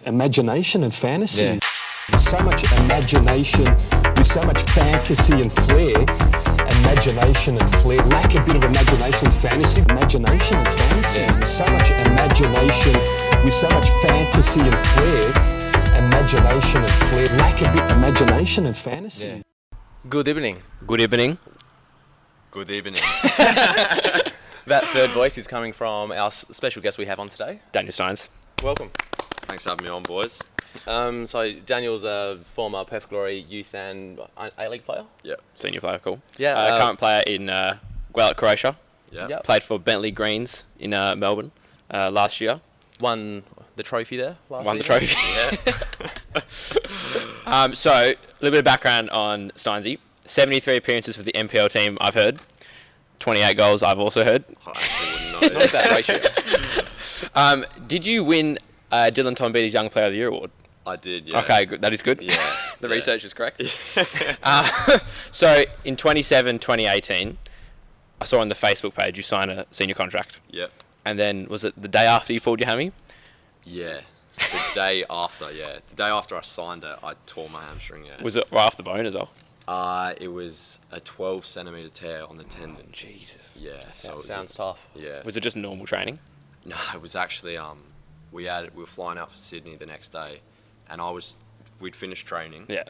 imagination and fantasy. Yeah. There's so much imagination, there's so much fantasy and flair. Imagination and flair. Lack a bit of imagination and fantasy. Imagination and fantasy. Yeah. There's so much imagination, with so much fantasy and flair. Imagination and flair. Lack a bit of imagination and fantasy. Yeah. Good evening. Good evening. Good evening. That third voice is coming from our special guest we have on today. Daniel Stynes. Welcome. Thanks for having me on, boys. So Daniel's a former Perth Glory youth and A-League player. Yep. Senior player, cool. Yeah. Current player in Gwelup, Croatia. Yep. Yep. Played for Bentley Greens in Melbourne last year. Won the trophy there last Won the season. trophy. Yeah. So, a little bit of background on Stynesy. 73 appearances for the NPL team, I've heard. 28 goals, I've also heard. I actually wouldn't It's know. not a bad ratio. Did you win Dylan Tombeatty's Young Player of the Year award? I did, yeah. Okay, good. That is good. Yeah. The yeah. research is correct. So, in 2018, I saw on the Facebook page you signed a senior contract. Yep. And then, was it the day after you pulled your hammy? Yeah. The day after, yeah. The day after I signed it, I tore my hamstring, yeah. Was it right off the bone as well? It was a 12 centimetre tear on the tendon. Jesus. Yeah. So That it was sounds tough. Yeah. Was it just normal training? No, it was actually, we were flying out for Sydney the next day, and we'd finished training, Yeah.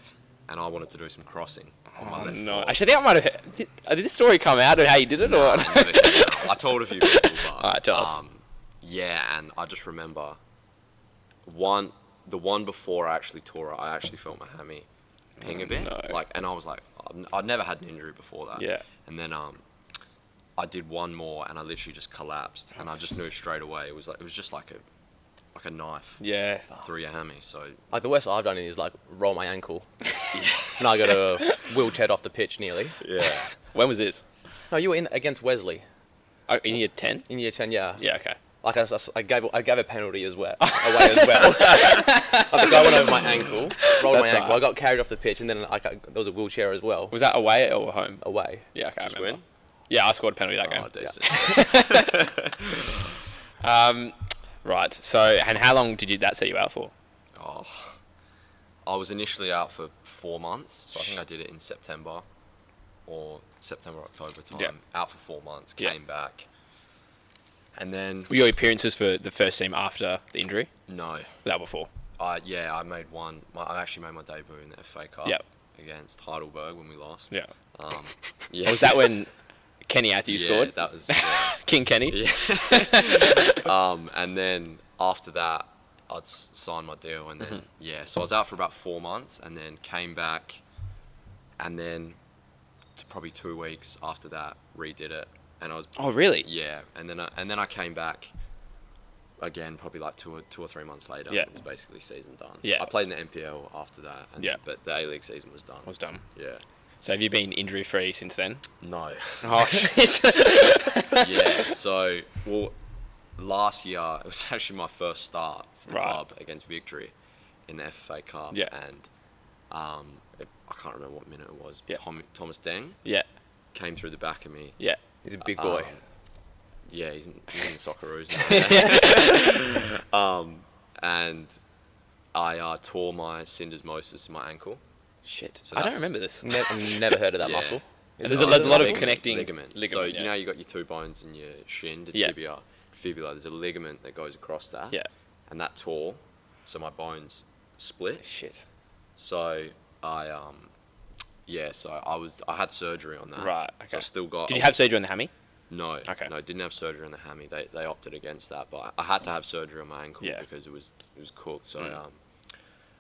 and I wanted to do some crossing on my Oh, left no. foot. Actually, I think I might have... Did this story come out of how you did it? No, or? it never came out. I told a few people, but Alright, tell us. yeah, and I just remember the one before I actually tore it, I actually felt my hammy ping a bit, no. and I was like, I'd never had an injury before that. Yeah. And then I did one more, and I literally just collapsed, and I just knew straight away it was just like a knife Yeah. through your hammy. So Like the worst I've done is like roll my ankle. And I got a wheelchair off the pitch nearly. yeah, When was this? No, you were in against Wesley Oh, in year 10? in year 10, yeah. Yeah, okay. Like I gave a penalty as well, away as well. Like the guy went over my ankle, rolled That's my ankle. right. I got carried off the pitch, and then there was a wheelchair as well. Was that away or home? Away. Yeah, okay, just I remember. win. Yeah, I scored a penalty that Oh, game. decent. Right, so, and how long did that set you out for? Oh, I was initially out for 4 months, so I think I did it in September, October time. Yeah. Out for 4 months, Yeah. came back, and then Were your appearances for the first team after the injury? no, That before? I made one. I actually made my debut in the FA Cup Yep. against Heidelberg when we lost. Yeah. Yeah. Was that when Kenny Atthew Yeah, scored? that was. Yeah. King Kenny? Yeah. And then after that, I'd signed my deal, and then so I was out for about 4 months, and then came back, and then probably 2 weeks after that, redid it, and I was. Oh, really? Yeah, and then I came back. Again, probably like two or 3 months later. Yeah. It was basically season done. Yeah. I played in the NPL after that. Yeah. But the A-League season was done. Was done. Yeah. So have you been injury-free since then? No. Oh, shit. Yeah. So, last year it was actually my first start for the Right. club against Victory in the FFA Cup. Yeah. And I can't remember what minute it was. Yeah. Thomas Deng Yeah, came through the back of me. yeah. He's a big boy. Yeah, he's in the Socceroos now. And I tore my syndesmosis in my ankle. Shit. So I don't that's- remember this. I've never heard of that Yeah. muscle. There's a lot of Ligament. connecting ligament. So ligament, you yeah. know you got your 2 bones in your shin, the Yeah. tibia, fibula. There's a ligament that goes across that. Yeah. And that tore, so my bones split. Shit. So I had surgery on that. Right, So I okay. still got. Did you have surgery on the hammy? No. Okay. No, didn't have surgery on the hammy. They opted against that, but I had to have surgery on my ankle Yeah. because it was cooked. So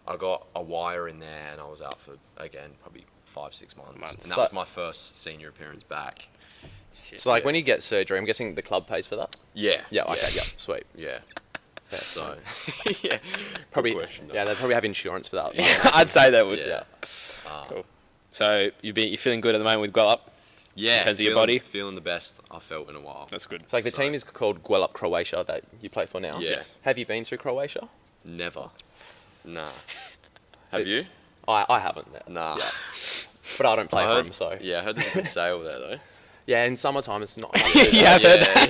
I got a wire in there, and I was out for again probably 5-6 months. And that So- was my first senior appearance back. So like Yeah. when you get surgery, I'm guessing the club pays for that. Yeah. Yeah. Okay. Yeah. Sweet. Yeah. So yeah. Probably. Good question, though. Yeah. They probably have insurance for that. Yeah, I'd say that would. Yeah. Cool. So you're feeling good at the moment with Gwelup? Yeah. In terms of your feeling- body? Feeling the best I felt in a while. That's good. So like the team is called Gwelup Croatia that you play for now. Yeah. Yes. Have you been through Croatia? Never. Nah. Have you? I haven't. Nah. Yeah. But I don't play I for heard- them, so. Yeah, I heard there's a good sale there though. Yeah, in summertime it's not. Yeah, I've heard that.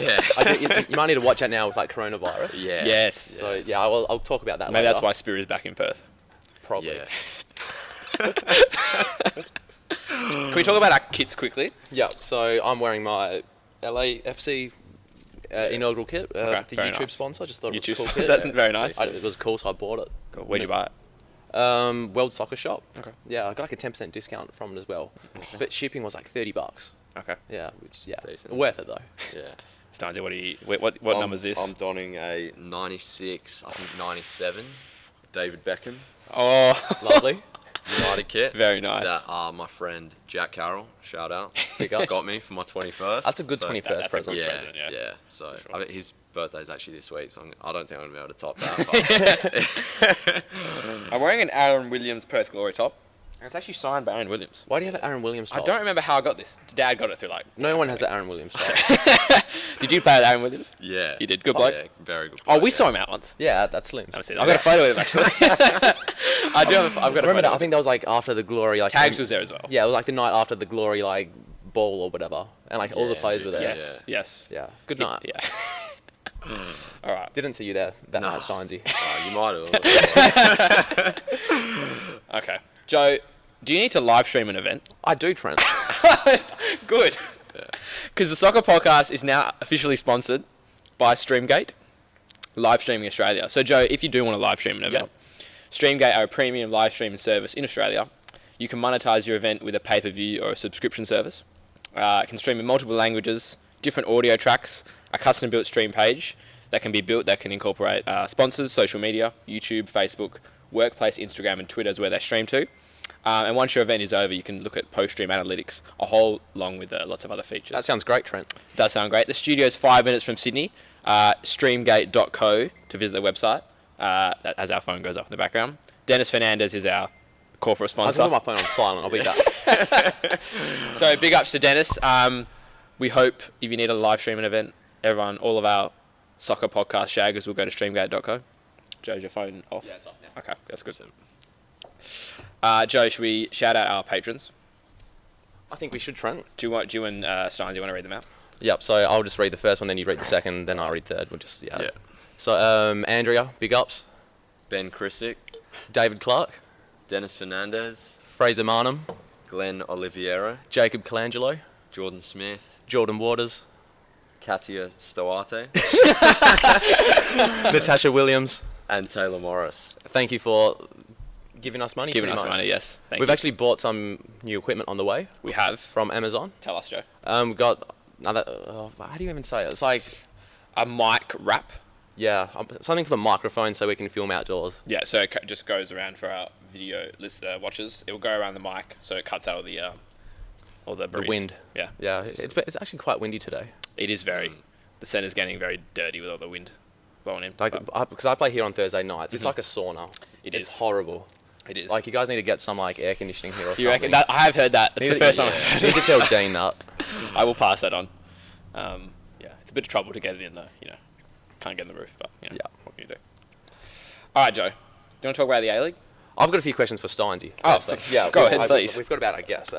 Yeah. You might need to watch out now with like coronavirus. Yeah. Yes. So yeah, I'll talk about that Maybe later. that's why Spirit is back in Perth. Probably. Yeah. Can we talk about our kits quickly? Yeah. So I'm wearing my LAFC inaugural kit. Okay, The very YouTube nice. sponsor. I just thought it was a YouTube cool sponsor. kit. That's very nice. It was cool, so I bought it. Cool. Where'd you buy it? World Soccer Shop. Okay. Yeah, I got like a 10% discount from it as well. But shipping was like $30. Okay. Yeah, which Decent. worth it though. Yeah. Stynes, what number is this? I'm donning a 96, I think 97, David Beckham Oh, Lovely. United kit. very nice. That my friend Jack Carroll, shout out, Big ups. got me for my 21st. That's a good 21st that's a present. good Yeah, present, yeah. yeah. So For sure. I mean, his birthday's actually this week, so I don't think I'm gonna be able to top that. I'm wearing an Aaron Williams Perth Glory top. And it's actually signed by Aaron Williams. Why do you have an Aaron Williams top? I don't remember how I got this. Dad got it through like... No one has an Aaron Williams top. Did you play with Aaron Williams? Yeah, You did? Good Oh, bloke? yeah, very good. Oh, bloke, we yeah. saw him out once. Yeah, that's Slim. I've got a photo with him actually. I do have. I've got a Remember photo. that? I think that was like after the Glory. Like Tags was there as well. Yeah, it was like the night after the Glory like ball or whatever, and like all the Yeah, players were there. Yes. Yes. Yeah. Good night. Yeah. All right. Didn't see you there that Nah. night, Steinesy. Oh, you might have. Okay. Joe, do you need to live stream an event? I do, Trent. Good. Because the Sokkah podcast is now officially sponsored by Streamgate, Live Streaming Australia. So, Joe, if you do want to live stream an event, Streamgate are a premium live streaming service in Australia. You can monetize your event with a pay-per-view or a subscription service. It can stream in multiple languages, different audio tracks, a custom-built stream page that can be built that can incorporate sponsors, social media, YouTube, Facebook, Workplace, Instagram, and Twitter is where they stream to. And once your event is over, you can look at post-stream analytics, a whole along with lots of other features. That sounds great, Trent. Does sound great. The studio is 5 minutes from Sydney. Streamgate.co to visit the website. As our phone goes off in the background. Dennis Fernandez is our corporate I was sponsor. gonna put my phone on silent. I'll be back. So big ups to Dennis. We hope if you need a live streaming event, everyone, all of our Sokkah podcast shaggers will go to streamgate.co. Joe's your phone off? Yeah, it's off now. Okay, that's good. Joe, should we shout out our patrons? I think we should, Trent. Do you and Stynes, you want to read them out? Yep. So I'll just read the first one, then you read the second, then I'll read third. We'll just Yeah. So Andrea, big ups. Ben Krisick, David Clark, Dennis Fernandez, Fraser Marnham, Glenn Oliviero, Jacob Colangelo, Jordan Smith, Jordan Waters, Katia Stoate, Natasha Williams. and Taylor Morris. Thank you for giving us money. Giving pretty us much. money, yes. Thank We've you. actually bought some new equipment on the way We have. from Amazon. Tell us, Joe. We've got another. How do you even say it? It's like A mic wrap. something for the microphone so we can film outdoors. Yeah, so it just goes around for our video watchers. It will go around the mic, so it cuts out all the breeze. wind. Yeah, Yeah, it's actually quite windy today. it is very. The centre's getting very dirty with all the wind blowing in. Like, but because I play here on Thursday nights, it's like a sauna. It It's is. horrible. it is. Like you guys need to get some like air conditioning here or you reckon something. that? I have heard that. It's Need the to- first time yeah. I've heard You need it. to tell Dean that. I will pass that on. Yeah, it's a bit of trouble to get it in though. Can't get in the roof, but Yeah. what can you do? All right, Joe. Do you want to talk about the A League? I've got a few questions for Steinesy. Oh, first, though. yeah. go ahead, please. We've got about, I guess.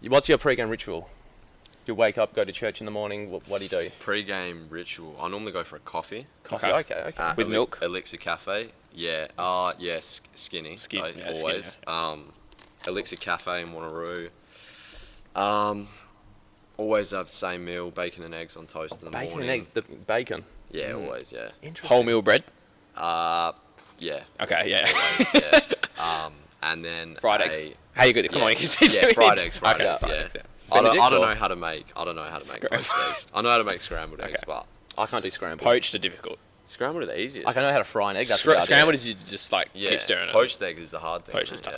What's your pre-game ritual? Do you wake up, go to church in the morning? What do you do? Pre-game ritual. I normally go for a coffee. Coffee. Okay. Okay. at With milk? Elixir Cafe. Yeah. Skinny. Skinny, yeah, always. Elixir Cafe in Wanneroo. Always have the same meal, bacon and eggs on toast in the Bacon morning. and egg. The bacon. Yeah, always. Yeah. Interesting. Wholemeal bread. Yeah. Okay, yeah. Always, yeah. And then Fried eggs. How you good? Come on, you can Yeah, fried eggs. Fried Okay, eggs. fried Yeah. eggs, yeah. I don't Benedict know or- how to make. I don't know how to make Scram- poached eggs. I know how to make scrambled eggs, Okay. but I can't do scrambled. Poached are difficult. scrambled are the easiest. Like I know how to fry an egg. That's about it. Scrambled is you just like Yeah. keep stirring it. Poached egg is the hard thing. Poached is tough,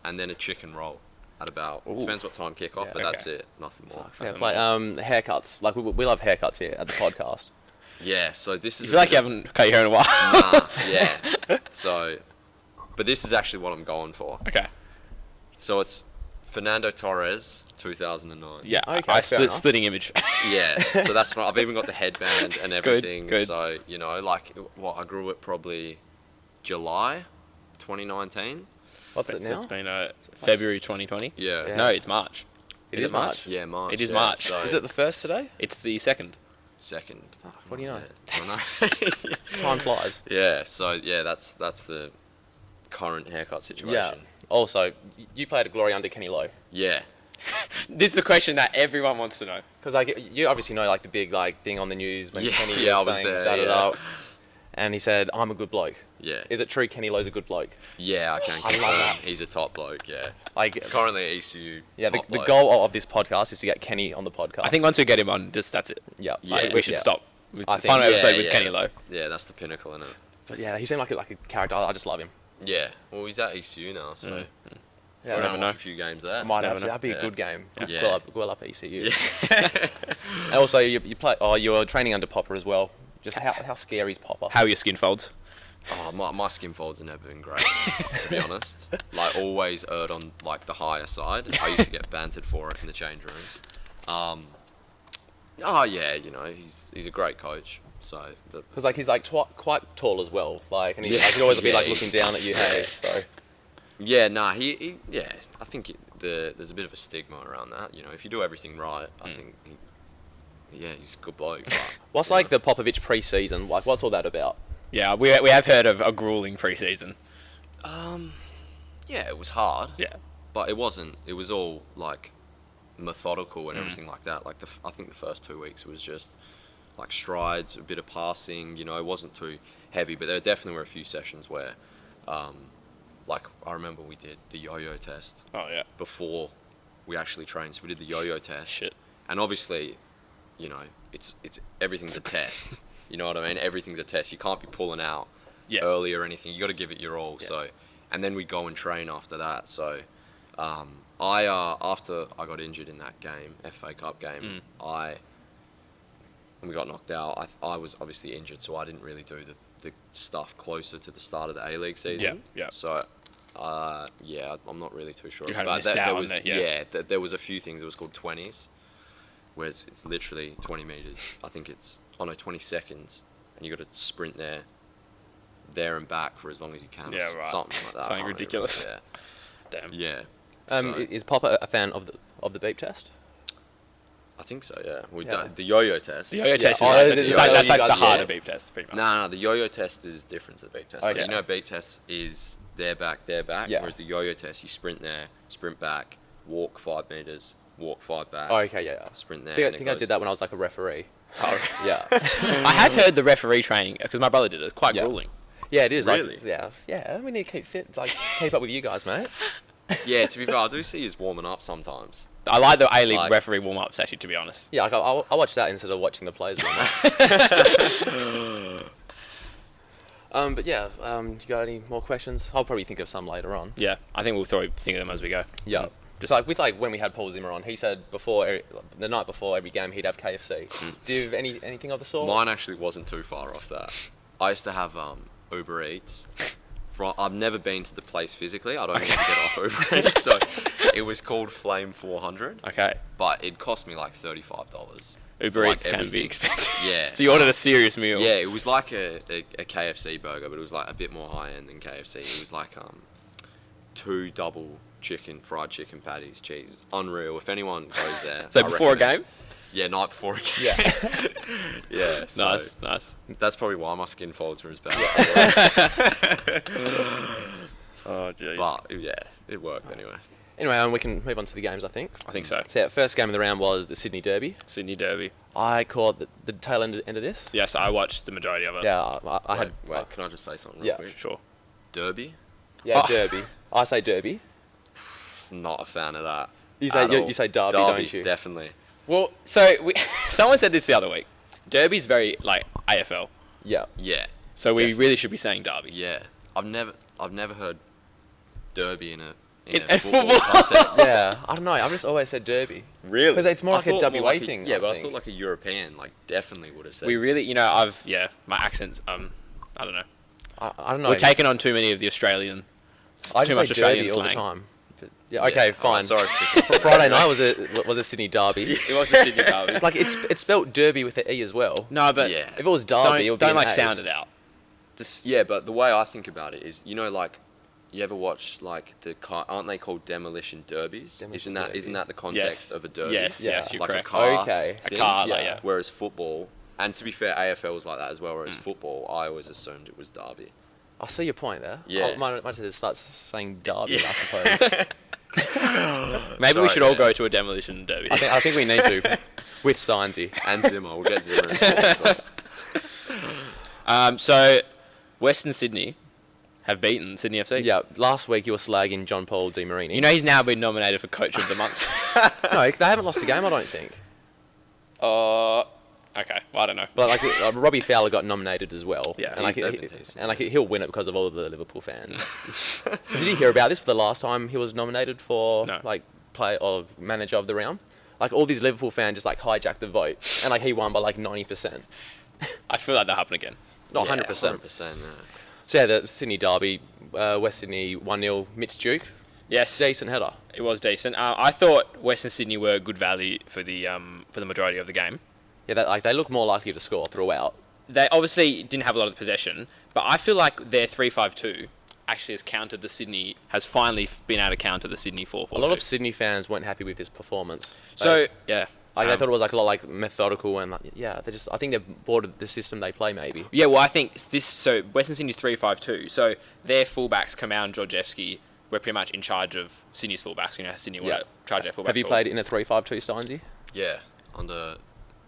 And then a chicken roll at about Ooh. depends what time kick off, Yeah. but that's Okay. it. Nothing more. Fair Nothing play. Haircuts. Like we love haircuts here at the podcast. Yeah. So this is. You feel like you haven't cut your hair in a while. Nah, yeah. So, but this is actually what I'm going for. Okay. So it's Fernando Torres, 2009. Yeah. Okay, I fair enough. splitting image. Yeah, so that's fine. I've even got the headband and Good, everything. good. So, like, I grew it probably July 2019. What's it So now? it's been February 2020. Yeah. Yeah. No, it's March. It is March. Yeah, March. It is yeah. March. So Is it the first today? It's the 2nd. second? What do you know? Yeah, I know. Time flies. Yeah. So yeah, that's the current haircut situation. Yeah. Also, you played at Glory under Kenny Lowe. Yeah. This is the question that everyone wants to know. Because like you obviously know like the big like thing on the news when Yeah, Kenny yeah, was I was saying there, da da yeah. da, and he said I'm a good bloke. Yeah. Is it true Kenny Lowe's a good bloke? Yeah, I can I confirm. love that. He's a top bloke. Yeah. Like Currently at ECU. yeah, the top bloke. goal of this podcast is to get Kenny on the podcast. I think once we get him on, that's it. yeah, Yeah. We should yeah. stop with I the think- final yeah, episode with Kenny Lowe. Yeah, that's the pinnacle, isn't it? But yeah, he seemed like a character. I just love him. Yeah. Well, he's at ECU now, so Mm. Yeah, we'll never know. watch a few games there. might Never have know. to. That'd be a Yeah. good game. Yeah. Gwelup ECU. Yeah. And also, you play. Oh, you were training under Popper as well. Just how scary is Popper? How are your skin folds? Oh, my skin folds have never been great, to be honest. Like, always erred on, like, the higher side. I used to get bantered for it in the change rooms. Oh, yeah, you know, he's a great coach. So, Because like he's like quite tall as well. Like, and he's, Yeah. like, he'd always be Yeah, like he- looking down at you. Hey, so yeah, nah, yeah, I think there's a bit of a stigma around that. You know, if you do everything right, I think, he's a good bloke. But, what's you like know. the Popovich pre-season? Like, what's all that about? Yeah, we have heard of a grueling preseason. Yeah, it was hard. Yeah. But it wasn't. It was all like methodical and everything like that. Like I think the first 2 weeks was just like strides, a bit of passing. You know, it wasn't too heavy. But there definitely were a few sessions where, like I remember we did the yo-yo test Oh yeah. before we actually trained. So we did the yo-yo test. Shit. And obviously, you know, it's everything's a test. You know what I mean? Everything's a test. You can't be pulling out Yeah. early or anything. You got to give it your all. Yeah. So, and then we go and train after that. So, after I got injured in that game, FA Cup game, when we got knocked out, I was obviously injured, so I didn't really do the stuff closer to the start of the A-League season. Yeah. So, I'm not really too sure. You kinda But missed out there on was, that, yeah. there was a few things. It was called 20s, where it's literally 20 meters. I think it's 20 seconds, and you got to sprint there and back for as long as you can. Or Yeah, right. Something like that. I Something can't ridiculous. remember, Damn. Yeah. So, Is Popper a fan of the beep test? I think so. Yeah. We Yeah. done the yo-yo test. The yo-yo test is oh, like, the it's like, yo-yo that's like you the guys- harder yeah. beep test, pretty much. No, the yo-yo test is different to the beep test. Okay. So you know, beep test is there back, Yeah. whereas the yo-yo test, you sprint there, sprint back, walk 5 meters, walk 5 back. Oh, okay, yeah. Sprint there. I and think it I goes- did that when I was like a referee. Oh. Yeah. I have heard the referee training because my brother did it. It's quite Yeah. grueling. Yeah, it is. Really? Like, yeah. We need to keep fit, like keep up with you guys, mate. Yeah, to be fair, I do see he's warming up sometimes. I like the A-League Like- referee warm-ups, actually, to be honest. Yeah, like, I watch that instead of watching the players. But yeah, you got any more questions? I'll probably think of some later on. Yeah, I think we'll throw think of them as we go. Yeah. Just like when we had Paul Zimmer on, he said the night before every game he'd have KFC. Do you have anything of the sort? Mine actually wasn't too far off that. I used to have Uber Eats. I've never been to the place physically. I don't need to get off Uber Eats. So it was called Flame 400, Okay. but it cost me like $35. Uber for, Eats can be everything. expensive. Yeah. So you ordered a serious meal. Yeah, it was like a KFC burger, but it was like a bit more high end than KFC. It was like 2 double fried chicken patties, cheese. Unreal. If anyone goes there. So I before a recommend- game? Yeah, night before a game. Yeah. Yeah. So Nice. that's probably why my skin folds were as bad. Oh, jeez. But yeah, it worked anyway. Anyway, we can move on to the games, I think. I think so. So, yeah, first game of the round was the Sydney Derby. Sydney Derby. I caught the tail end of this. Yes, I watched the majority of it. Yeah, I had. Wait, can I just say something real Yeah. quick? Sure. Derby? Yeah, Oh. Derby. I say Derby. Not a fan of that. You say at all. you say Derby, Derby, don't you? Definitely. Well, so someone said this the other week. Derby's very, like, AFL. Yeah. Yeah. So we really should be saying Derby. Yeah. I've never heard Derby in a In football football. context. Yeah, I don't know. I've just always said Derby. Really? 'Cause it's more I like a thought WA thing, Yeah, I but I think. thought like a European, like definitely would have said. We really, my accents, I don't know. I don't know. We're taking on too many of the Australian, I too just much say Australian Derby all the slang. time. But, yeah. Okay, Yeah. fine. Oh, sorry. Friday night was a Sydney Derby. It was a Sydney Derby. Like it's spelt Derby with the E as well. No, but Yeah. If it was Derby, it would be don't an like A. sound it out. Just Yeah, but the way I think about it is, you know, like you ever watch like aren't they called demolition derbies? Demolition Isn't that the Yes. context of a derby? Yes, yes, you're like correct. a car. Okay. A thing? car, like, yeah. Whereas football, and to be fair, AFL was like that as well. Whereas football, I always assumed it was derby. I see your point there. Yeah. I might have to start saying derby, I suppose. Maybe we Sorry, should all man. go to a demolition derby. I think we need to. With Stynesy. And Zimmer, we'll get Zimmer. involved, but- So, Western Sydney have beaten Sydney FC. Yeah, last week you were slagging John Paul Di Marini. You know he's now been nominated for Coach of the Month. No, they haven't lost a game, I don't think. Okay, well, I don't know. But like Robbie Fowler got nominated as well. Yeah. and They've been decent. and he'll win it because of all the Liverpool fans. Did you hear about this for the last time he was nominated for No. like player of manager of the round? Like all these Liverpool fans just like hijacked the vote, and like he won by like 90%. I feel like that'll happen again. Not Yeah, 100%. 100%. Yeah. So yeah, the Sydney derby, West Sydney 1-0. Mitch Duke, Yes, decent header. it was decent. I thought Western Sydney were good value for the majority of the game. Yeah, they look more likely to score throughout. They obviously didn't have a lot of the possession, but I feel like their 3-5-2 actually has finally been able to counter the Sydney 4-4-2. A lot of Sydney fans weren't happy with his performance. So, yeah. Like they thought it was like a lot like methodical and like, yeah, I think they've bored the system they play maybe. Yeah, well, I think Western Sydney's 3-5-2, so their fullbacks, Kamau and Georgievski, were pretty much in charge of Sydney's fullbacks. You know, Sydney were charge their fullbacks. Have you played in a 3-5-2, Steinesy? Yeah, under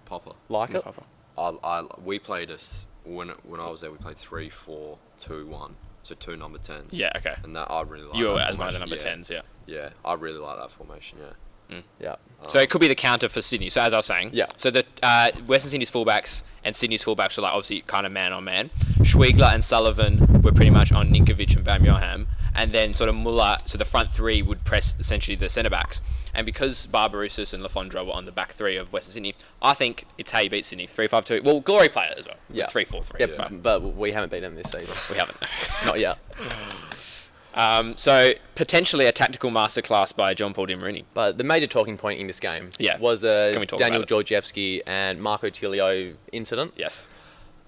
Popper. Like it? We played when I was there. We played 3-4-2-1, so 2 number 10s. Yeah, okay. And that I really like. You were that as one of the formation. number 10s, yeah. Yeah, I really like that formation. Yeah. Yeah. So it could be the counter for Sydney. So as I was saying, Yeah. So the Western Sydney's fullbacks and Sydney's fullbacks were like obviously kind of man on man. Schwegler and Sullivan were pretty much on Ninkovic and Bamyoham, and then sort of Muller. So the front three would press essentially the centre backs. And because Barbarousis and Lafondra were on the back three of Western Sydney, I think it's how you beat Sydney 3-5-2. Well, Glory play it as well. Yeah. 3-4-3. Yeah, but we haven't beaten them this season. We haven't. Not yet. So potentially a tactical masterclass by John Paul Di Marini. But the major talking point in this game was Can the we talk Daniel about Georgievski and Marco Tilio incident. Yes.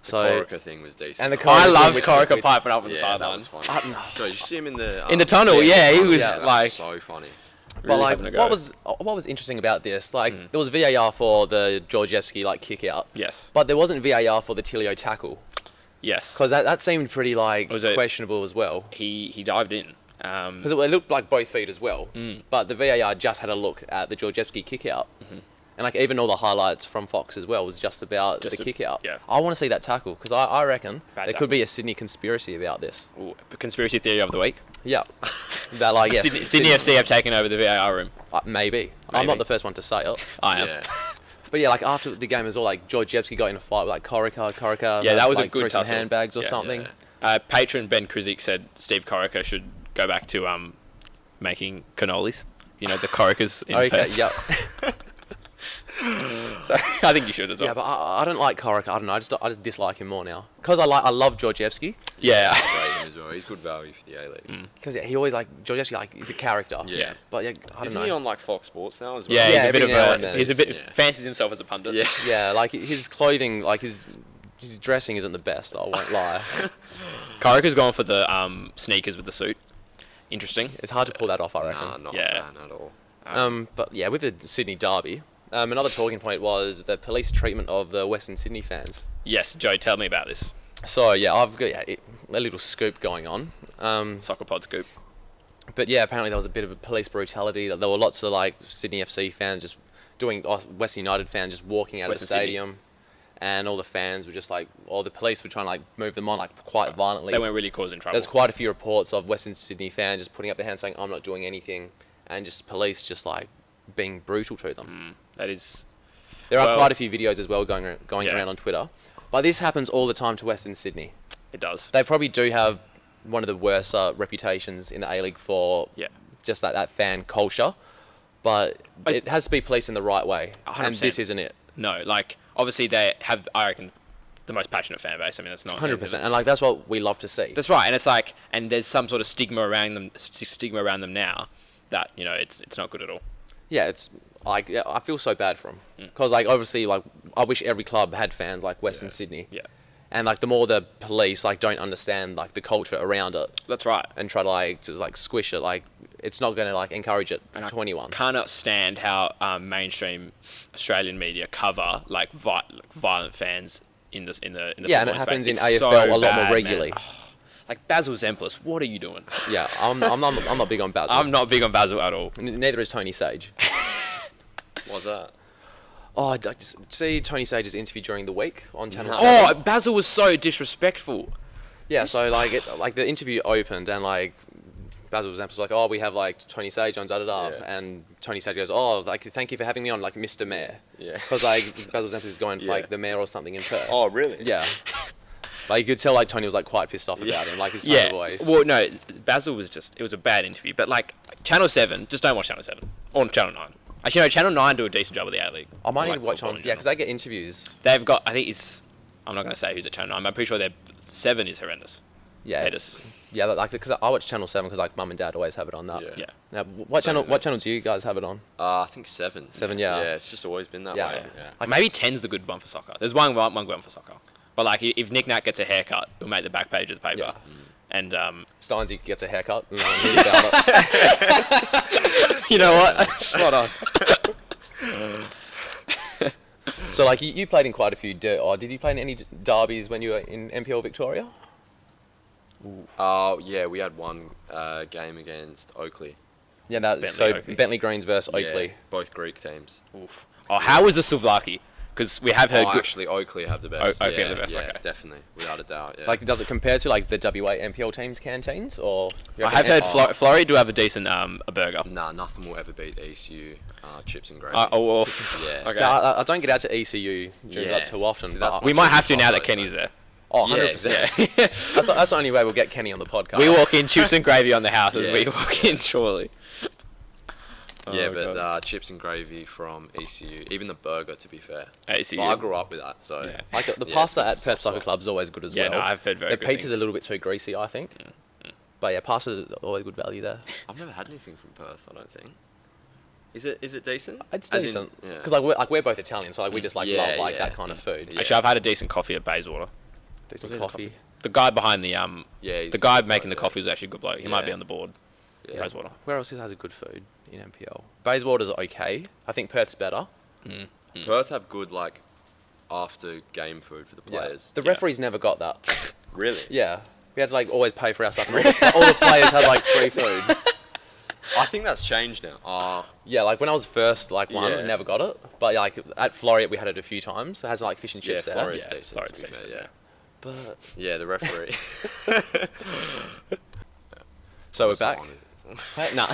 So Corica thing was decent. and the though. Corica I thing loved with- Corica with- piping up on the Yeah, that sideline. was funny. I don't know. No, did you see him in the In the tunnel, yeah, he was that like- so funny. But Really like, having a go. what was interesting about this? Like, there was VAR for the Georgievski like kick out. Yes. But there wasn't VAR for the Tilio tackle Yes. because that seemed pretty like Was it- questionable as well. He dived in. Because it looked like both feet as well. But the VAR just had a look at the Georgievski kick out. And like even all the highlights from Fox as well was just about Just the a- kick out. yeah. I want to see that tackle because I reckon Bad there tackle. could be a Sydney conspiracy about this. Ooh, conspiracy theory of the week. Yeah. That like yes, Sydney FC have taken over the VAR room. maybe. I'm Maybe. not the first one to say it. I am. Yeah. But yeah, like after the game, it was all like Georgievski got in a fight with like Corica. Yeah, that was a like, good threw some tussle. handbags or Yeah. something. Yeah. Patron Ben Krizik said Steve Corica should go back to making cannolis. You know, the Coricas in Okay, Perth. yeah. So I think you should as well. Yeah, but I don't like Corica. I don't know. I just dislike him more now because I love Georgievski yeah. I rate him as well. He's good value for the A-League. because he always like Georgievski like he's a character. Yeah. But yeah, I don't Isn't know. he on like Fox Sports now as well? Yeah, Yeah, he's a bit every of now a and then. he's a bit Yeah. fancies himself as a pundit. Yeah. Yeah, like his clothing, like his dressing isn't the best. I won't lie. Corica's gone for the sneakers with the suit. Interesting. It's hard to pull that off, I reckon. Nah, not Yeah. a fan at all. But yeah, with the Sydney derby, another talking point was the police treatment of the Western Sydney fans. Yes, Joe, tell me about this. So yeah, I've got a little scoop going on. Soccer pod scoop. But yeah, apparently there was a bit of a police brutality. There were lots of like Sydney FC fans just doing, Western United fans just walking out of the Western Sydney. stadium, and all the fans were just like, or the police were trying to like move them on like quite violently. They weren't really causing trouble. There's quite a few reports of Western Sydney fans just putting up their hands saying, "I'm not doing anything," and just police just like being brutal to them. That is. There are Well- quite a few videos as well going Yeah. around on Twitter. But this happens all the time to Western Sydney. It does. They probably do have one of the worst reputations in the A-League for Yeah. just that fan culture. But it has to be policed in the right way. 100%. And this isn't it. No, like obviously they have, I reckon, the most passionate fan base. I mean, that's not 100%. And like that's what we love to see. That's right, and it's like, and there's some sort of stigma around them now that it's not good at all. Yeah, it's like I feel so bad for them because like obviously like I wish every club had fans like Western Sydney. Yeah. And like the more the police like don't understand like the culture around it That's right. and try to like squish it, like it's not going to like encourage it And to anyone. Cannot stand how mainstream Australian media cover like violent fans in the Yeah, and it football happens space. in It's AFL so a lot bad, more man. regularly. Like Basil Zemplis, what are you doing? Yeah, I'm not big on Basil. I'm not big on Basil at all. Neither is Tony Sage. What's that? Oh, I just see Tony Sage's interview during the week on Channel No. 7. Oh, Basil was so disrespectful. Yeah, so like the interview opened and like Basil was like, oh, we have like Tony Sage on da-da-da, Yeah. and Tony Sage goes, oh, like thank you for having me on, like Mr. Mayor. Yeah. Because like Basil Zemplis is going for Yeah. like the mayor or something in Perth. Oh, really? Yeah. Like you could tell like Tony was like quite pissed off about him, like his tone of voice. Well, no, Basil was it was a bad interview. But like Channel 7, just don't watch Channel 7 or Channel 9. Actually, no, Channel 9 do a decent job of the A-League. I might need Like to watch football on, in yeah, because general. they get interviews. They've got, I think it's, I'm not going to say who's at Channel 9, but I'm pretty sure their 7 is horrendous. Yeah. They just, Yeah, like because I watch Channel 7 because like mum and dad always have it on that. Yeah. yeah. Now, what So, channel do you guys have it on? I think 7. 7, yeah. Yeah, it's just always been that Yeah. way. Yeah. Like maybe 10's the good one for soccer. There's one good one for soccer. But like if Nick Nat gets a haircut, it'll make the back page of the paper. Yeah. And Stynes gets a haircut. And no one hears about it. you know what? Spot on. So like you played in quite a few did you play in any derbies when you were in NPL Victoria? Yeah, we had one game against Oakley. Yeah, that Bentley, so Oakley. Bentley Greens versus Yeah, Oakley. both Greek teams. Oof. Oh, how was the Souvlaki? Because we have heard Oh, good. actually, Oakley have the best. Oakley yeah, have the best, Yeah, okay. definitely, without a doubt. Yeah. Like, does it compare to like the WA NPL teams canteens or? you I reckon have heard NPL Florida do have a decent a burger. Nah, nothing will ever beat the ECU chips and gravy. Yeah. Yeah. So I don't get out to ECU during that too Yeah, often. see, that's but We might have to now that Combo, Kenny's so- there. oh, Yeah, 100%. exactly. That's the only way we'll get Kenny on the podcast. We walk in, chips and gravy on the house as Yeah. we walk in, surely. Yeah, Oh, but God. chips and gravy from ECU, even the burger, to be fair. ECU. But I grew up with that, so. Yeah. Like the Yeah, pasta it's at a Perth soft Soccer spot. Club is always good as Yeah, well. no, I've heard very The good pizza's things. a little bit too greasy, I think. But yeah, pasta's always good value there. I've never had anything from Perth, I don't think. Is it decent? It's As in- decent yeah. because we're both Italian, so like we just like Yeah, love like yeah. that kind of food. Yeah. Actually, I've had a decent coffee at Bayswater. Decent Was it coffee. The guy behind the Yeah, he's the guy a good making guy, the yeah. coffee was actually a good bloke. He might be Yeah. on the board. Yeah. Bayswater. Where else has a good food in NPL? Bayswater's okay. I think Perth's better. Perth have good, like, after game food for the Yeah. players. The Yeah. referees never got that. Really? Yeah. We had to like always pay for our stuff. And all the players had like free food. I think that's changed now. Yeah, like when I was first like one, I Yeah. never got it. But yeah, like at Floreat we had it a few times. It has like fish and Yeah, chips there. Florida's Yeah, decent, Florida's to be decent, fair, yeah. But Yeah, the referee. so What's we're the back. one, is it? No.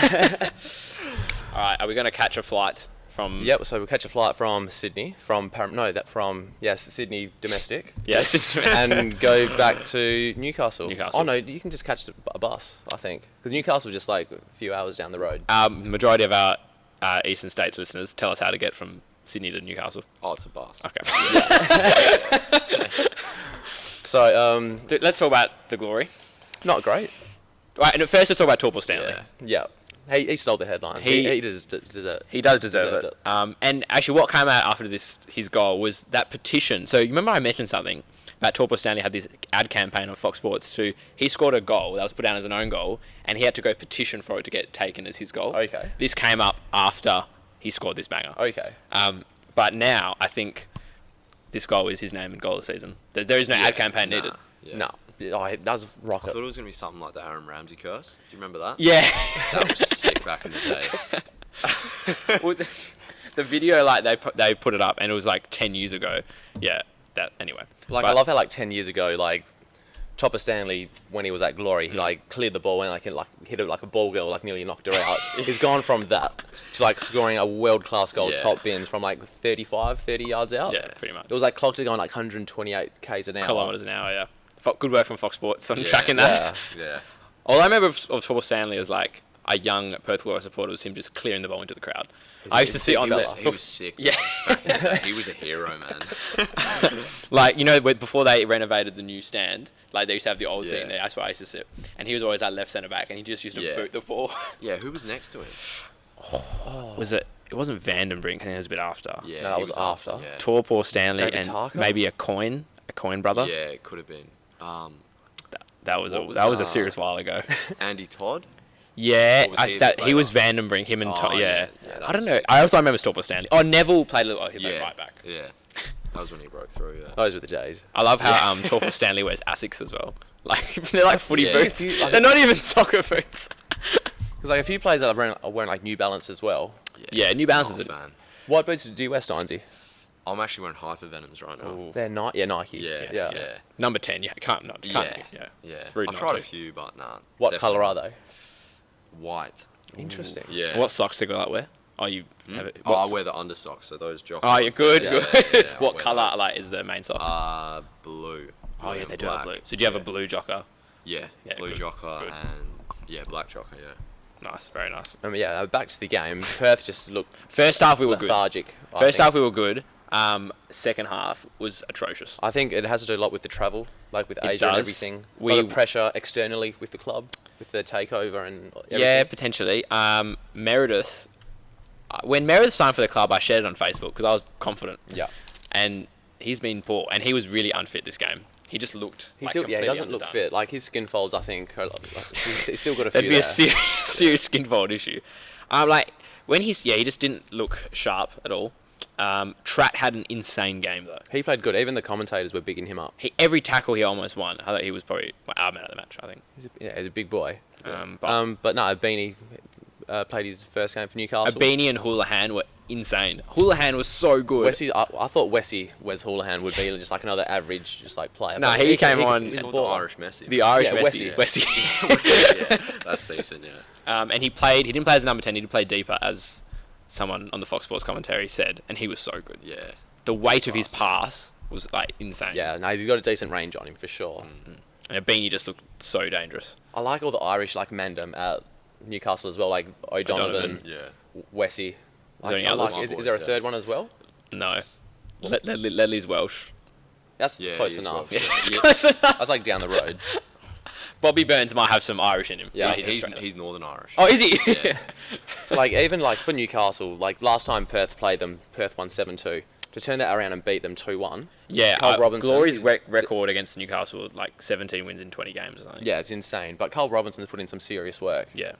All right, are we going to catch a flight from? Yep. So we'll catch a flight from Sydney, from Sydney domestic, Yes. and go back to Newcastle. Newcastle. Oh no, you can just catch a bus, I think, because Newcastle's just like a few hours down the road. Majority of our Eastern States listeners tell us how to get from Sydney to Newcastle. Oh, it's a bus. Okay. So Let's talk about the glory. not great. Right, and first let's talk about Torpor Stanley. Yeah. Yeah. He stole the headline. He deserved. He does deserve Deserved it. And actually, what came out after his goal was that petition. So you remember I mentioned something about Torpor Stanley had this ad campaign on Fox Sports he scored a goal that was put down as an own goal, and he had to go petition for it to get taken as his goal. Okay. This came up after he scored this banger. Okay. But now I think this goal is his name and goal of the season. There is no ad campaign nah, needed. Yeah. No. Oh, that was I rocket. thought it was going to be something like the Aaron Ramsey curse. Do you remember that? Yeah. That was sick back in the day. Well, the video, like they put it up, and it was like 10 years ago. Yeah. That anyway. Like, I love how like 10 years ago, like Chopper Stanley, when he was at Glory, he like cleared the ball and like hit it like a ball girl, like nearly knocked her out. He's gone from that to like scoring a world class goal, Yeah. top bins from like 30 yards out. Yeah, pretty much. It was like clocked to going like 128 k's an hour. Kilometers an hour. Yeah. Good work from Fox Sports on Yeah. tracking that. Yeah. Yeah. All I remember of Torpor Stanley as like a young Perth Glory supporter was him just clearing the ball into the crowd. I used to sit on He was, the he was sick. Yeah. back in the day. He was a hero, man. like before they renovated the new stand, like they used to have the old Yeah. seat there. That's where I used to sit, and he was always at left centre back, and he just used to Yeah. boot the ball. Yeah, who was next to him? Was it? It wasn't Vandenbrink. I think it was a bit after. Yeah, No, it he was after. Yeah. Torpor Stanley David and Tarker? maybe a coin. a coin brother. Yeah, it could have been. That was What was, that was a serious while ago. Andy Todd. Yeah, Or was he a bit he was later? Vandenbrink, him and Oh, Todd. Yeah, that I don't was- know. I also remember Stopper Stanley. Oh, Neville played a little. He played Yeah, right back. yeah. That was when he broke through. Yeah. Those were the days. I love how Torpor Stanley wears Asics as well. Like they're like footy Yeah. boots. They're not even soccer boots. Because like a few players that are wearing like New Balance as well. Yeah, New Balance Not is a a fan. What boots do you wear, Steinesy? I'm actually wearing Hypervenoms right now. They're Nike. Yeah, Nike. Yeah, Yeah. yeah, number 10. Yeah, can't not. Can't yeah, be, yeah. yeah. Rude I've not tried to. a few, but nah. What definitely colour are they? White. Interesting. Yeah. What socks do you like wear? Oh, you have it. Oh, I wear the under socks, so those jock. Oh, you're ones, good. yeah, Good. yeah, yeah, I What wear colour those. like is the main sock? Blue. Oh yeah, and they do have black. blue. So do you have a Yeah. blue jocker? Yeah, Yeah, blue good, jocker good. and black jocker. Yeah. Nice, very nice. Yeah, back to the game. Perth just looked First half we were good. lethargic. I First think. half we were good. Second half was atrocious. I think it has to do a lot with the travel, like with It Asia and does. everything. We- A lot of pressure externally with the club, with the takeover and everything. Yeah, potentially. Meredith. When Meredith signed for the club, I shared it on Facebook because I was confident. Yeah. And he's been poor, and he was really unfit this game. He just looked. He like, still, he completely doesn't look underdone. fit. Like his skin folds, I think, are, like, he's still got a few That'd be there. a serious skin fold issue. Like when he just didn't look sharp at all. Trat had an insane game though. He played good. Even the commentators were bigging him up. Every tackle he almost won. I thought he was probably our man of the match. I think. He's a big boy. But But no, Beanie played his first game for Newcastle. Abini and Houlihan were insane. Houlihan was so good. I thought Wes Houlihan would be just like another average, just like player. Nah, But he came on- He's He's called a the baller. Irish Messi. The Irish Yeah, Messi. Wessie. Wessie. Yeah, that's decent. Yeah. And he didn't play as a number 10, he did play deeper, as someone on the Fox Sports commentary said, and he was so good. Yeah. The weight of his class. pass was like insane. Yeah, no, he's got a decent range on him for sure. And Abini just looked so dangerous. I like all the Irish like Mandem at Newcastle as well, like O'Donovan, Yeah. Wessie. there any I others? is there a third one as well? No. Ledley's Welsh. That's Yeah, close he is enough. Welsh. It's Yeah. close enough. That's like down the road. Bobby Burns might have some Irish in him. Yeah, which He's, is Australian. he's Northern Irish. Oh, is he? Yeah. Like even like for Newcastle, like last time Perth played them, Perth won 7-2. To turn that around and beat them 2-1. Yeah, Carl Robinson Glory's is- record against Newcastle, like 17 wins in 20 games or something. Yeah, it's insane. But Carl Robinson's put in some serious work. Yeah.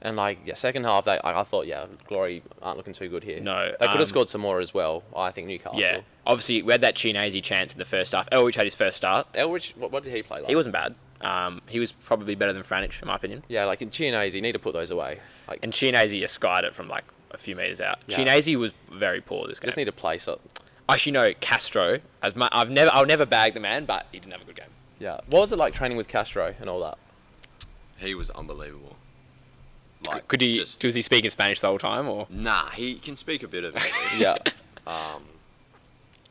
And like second half, I thought Glory aren't looking too good here. No, they could have scored some more as well. I think Newcastle. Yeah. Obviously, we had that Chinese chance in the first half. Elrich had his first start. Elrich, what did he play like? He wasn't bad. He was probably better than Franich, in my opinion. Yeah, like in Chianese, you need to put those away. Like, And Chinese just skied it from like a few metres out. Yeah. Chinese was very poor this game. just need to place it. Actually, no, Castro. I'll never bag the man, but he didn't have a good game. Yeah. What was it like training with Castro and all that? He was unbelievable. Like, Could he? just- Was he speaking Spanish the whole time, or? Nah, he can speak a bit of English. Yeah.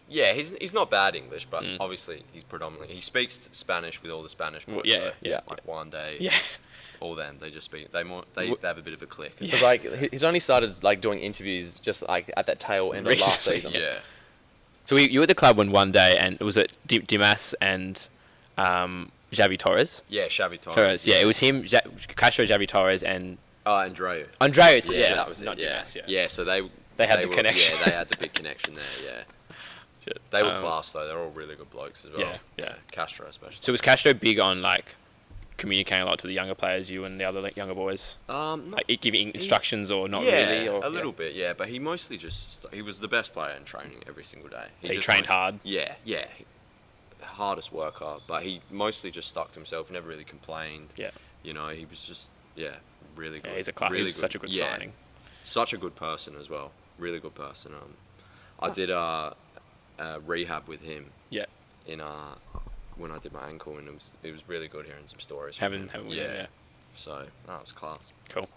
Yeah, he's not bad English, but obviously he speaks Spanish with all the Spanish boys. yeah, so, yeah. Like one day, Yeah. all them they just speak. They have a bit of a click. Because like he's only started like doing interviews just like at that tail end of last Recently, season. Yeah. So you were at the club one day, and was it Dimas and Xavi Torres? Yeah, Xavi Torres. Torres, yeah. It was him, Castro, Xavi Torres, and Andreu. Andreas. Yeah, Yeah, that was not it. Yeah. Dimas, Yeah, so they had the were, connection. Yeah, they had the big connection there. Yeah. Shit. They were class though. They're all really good blokes as well. Yeah, yeah. Castro especially. So was Castro big on like communicating a lot to the younger players, you and the other younger boys, Not, like giving instructions or not yeah, really? Or, a little bit, yeah. But he mostly he was the best player in training every single day. So he just trained hard? Yeah, yeah. Hardest worker, but he mostly just stuck to himself. Never really complained. Yeah. You know, he was just really good. Yeah, he's a class. Really He's such a good yeah. signing. Such a good person as well. Really good person. I did rehab with him Yeah. in when I did my ankle, and it was really good hearing some stories. Having from him. with him, yeah. So that was class. Cool.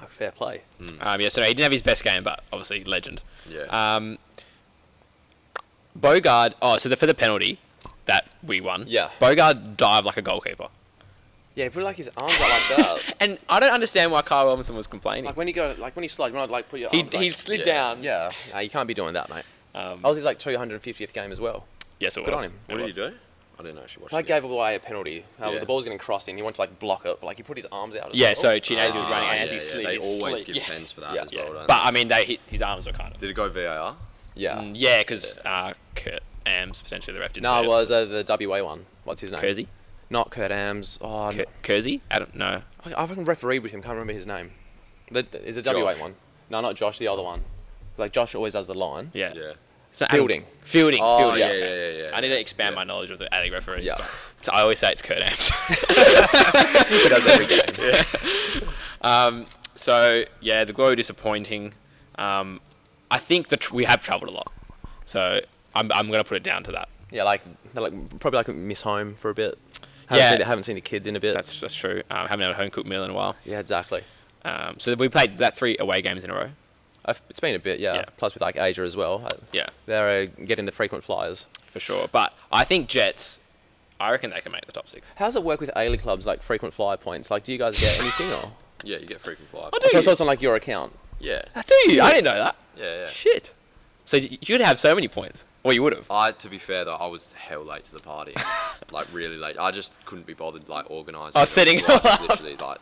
Fair play. Yeah, so no, he didn't have his best game, but obviously legend. Yeah. Bogard. Oh, so for the penalty that we won. Yeah. Bogard dived like a goalkeeper. Yeah, he put like his arms out like that. And I don't understand why Kyle Robinson was complaining. Like when you go, like when you slide, you want to like put your he arms. Like, slid yeah. down. yeah, no, you can't be doing that, mate. Um, That was his like 250th game as well. yes, it Good was. on him. It What did was. he do? I didn't actually watch Like it. gave away a penalty. Yeah. The ball was getting crossed in. He wanted to like block it, but like he put his arms out. As Yeah, well. so Chinese was running, and as yeah, he slid, They he always slid. give Yeah. pens for that Yeah. as well, don't But I mean, his arms were kind of. they? Did it go VAR? Yeah. Yeah, because Kurt Ams, potentially the ref didn't No, say it was the WA one. What's his name? Kersey? Not Kurt Ams. Oh, Kersey? I don't know. I reckon refereed with him. Can't remember his name. Is it WA Josh. one? No, not Josh. The other one. Like Josh always does the line. Yeah. Yeah. So Fielding. Fielding. Oh, Fielding. yeah. I need to expand my knowledge of the A-League referees. Yeah. But, so I always say it's Kurt Ams. He does every game. So, yeah, the Glory disappointing. I think that we have travelled a lot. So I'm going to put it down to that. Yeah, probably like miss home for a bit. Haven't seen the kids in a bit. That's true. Haven't had a home cooked meal in a while. Yeah, exactly. So we played 3 away games in a row. It's been a bit, yeah. Yeah. Plus with like Asia as well. Yeah, They're getting the frequent flyers. for sure. But I think Jets, I reckon they can make the top 6. How does it work with A-League clubs, like frequent flyer points? Like, do you guys get anything or? Yeah, you get frequent flyer. do So you? it's on like your account. Yeah. Do you? I didn't know that. Yeah. Shit. So you'd have so many points. Well, you would have. To be fair though, I was hell late to the party, like really late. I just couldn't be bothered like organising. Oh, it. setting So I it just up. literally like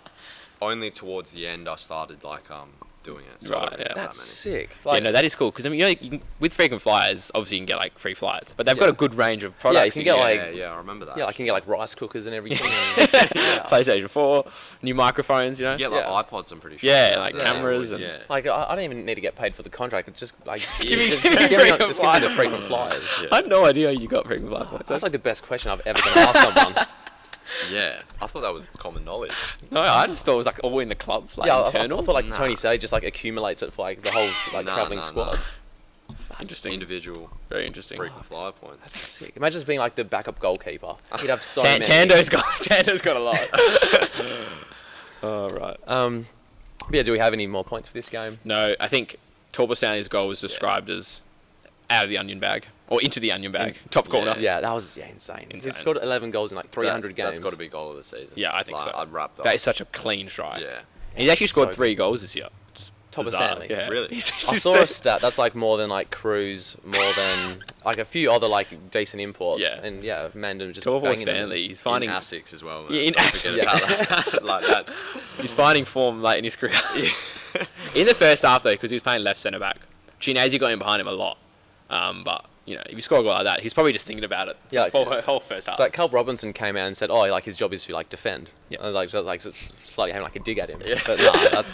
only towards the end I started like doing it. So I Right, don't yeah. get that That's many. sick. Yeah, no, that is cool. Because, I mean, you can, with frequent flyers, obviously you can get, like, free flights. But they've got a good range of products. you can get, like- Yeah, I remember that. Yeah, I can get like rice cookers and everything. PlayStation 4, new microphones, you know? You get like Yeah. iPods, I'm pretty sure. Yeah, like cameras and- Yeah. Like I don't even need to get paid for the contract. It's just like Give me just frequent give me the flyers. frequent flyers. Yeah. I had no idea you got frequent flyer points. That's like the best question I've ever gonna ask someone. Yeah, I thought that was common knowledge. No, I just thought it was, like, all in the club, like, Yeah, internal. I thought like Nah. Tony Say just like accumulates it for like the whole like Nah, traveling nah, squad. Interesting. Individual Very interesting. frequent flyer points. Sick. Imagine just being like the backup goalkeeper. He'd have so many. Tando's got a lot. Oh, right. Yeah. Do we have any more points for this game? No, I think Torbastan's goal was described as out of the onion bag. Or into the onion bag. Top corner. Yeah, that was insane. Insane. He's scored 11 goals in like 300 games. That's got to be goal of the season. Yeah, I think Like, so. I'd wrapped up. That is such a clean strike. Yeah. And he's actually scored So 3 goals this year. Just Top of bizarre. Stanley. Yeah. Really? I saw a stat that's like more than like Cruz, more than like a few other like decent imports. Yeah. And yeah, Mandem just Top of banging them. Stanley. He's In finding Asics as well. Man. Yeah, in Don't Asics, forget yeah. about that. Like that's. he's finding form late in his career. In the first half though, because he was playing left centre back, Chinese got in behind him a lot. But you know, if you score a goal like that, he's probably just thinking about it. Yeah, for the whole first half. So like Cal Robinson came out and said, "Oh, like his job is to like defend." Yeah. I was like slightly having like a dig at him. Yeah. But nah, that's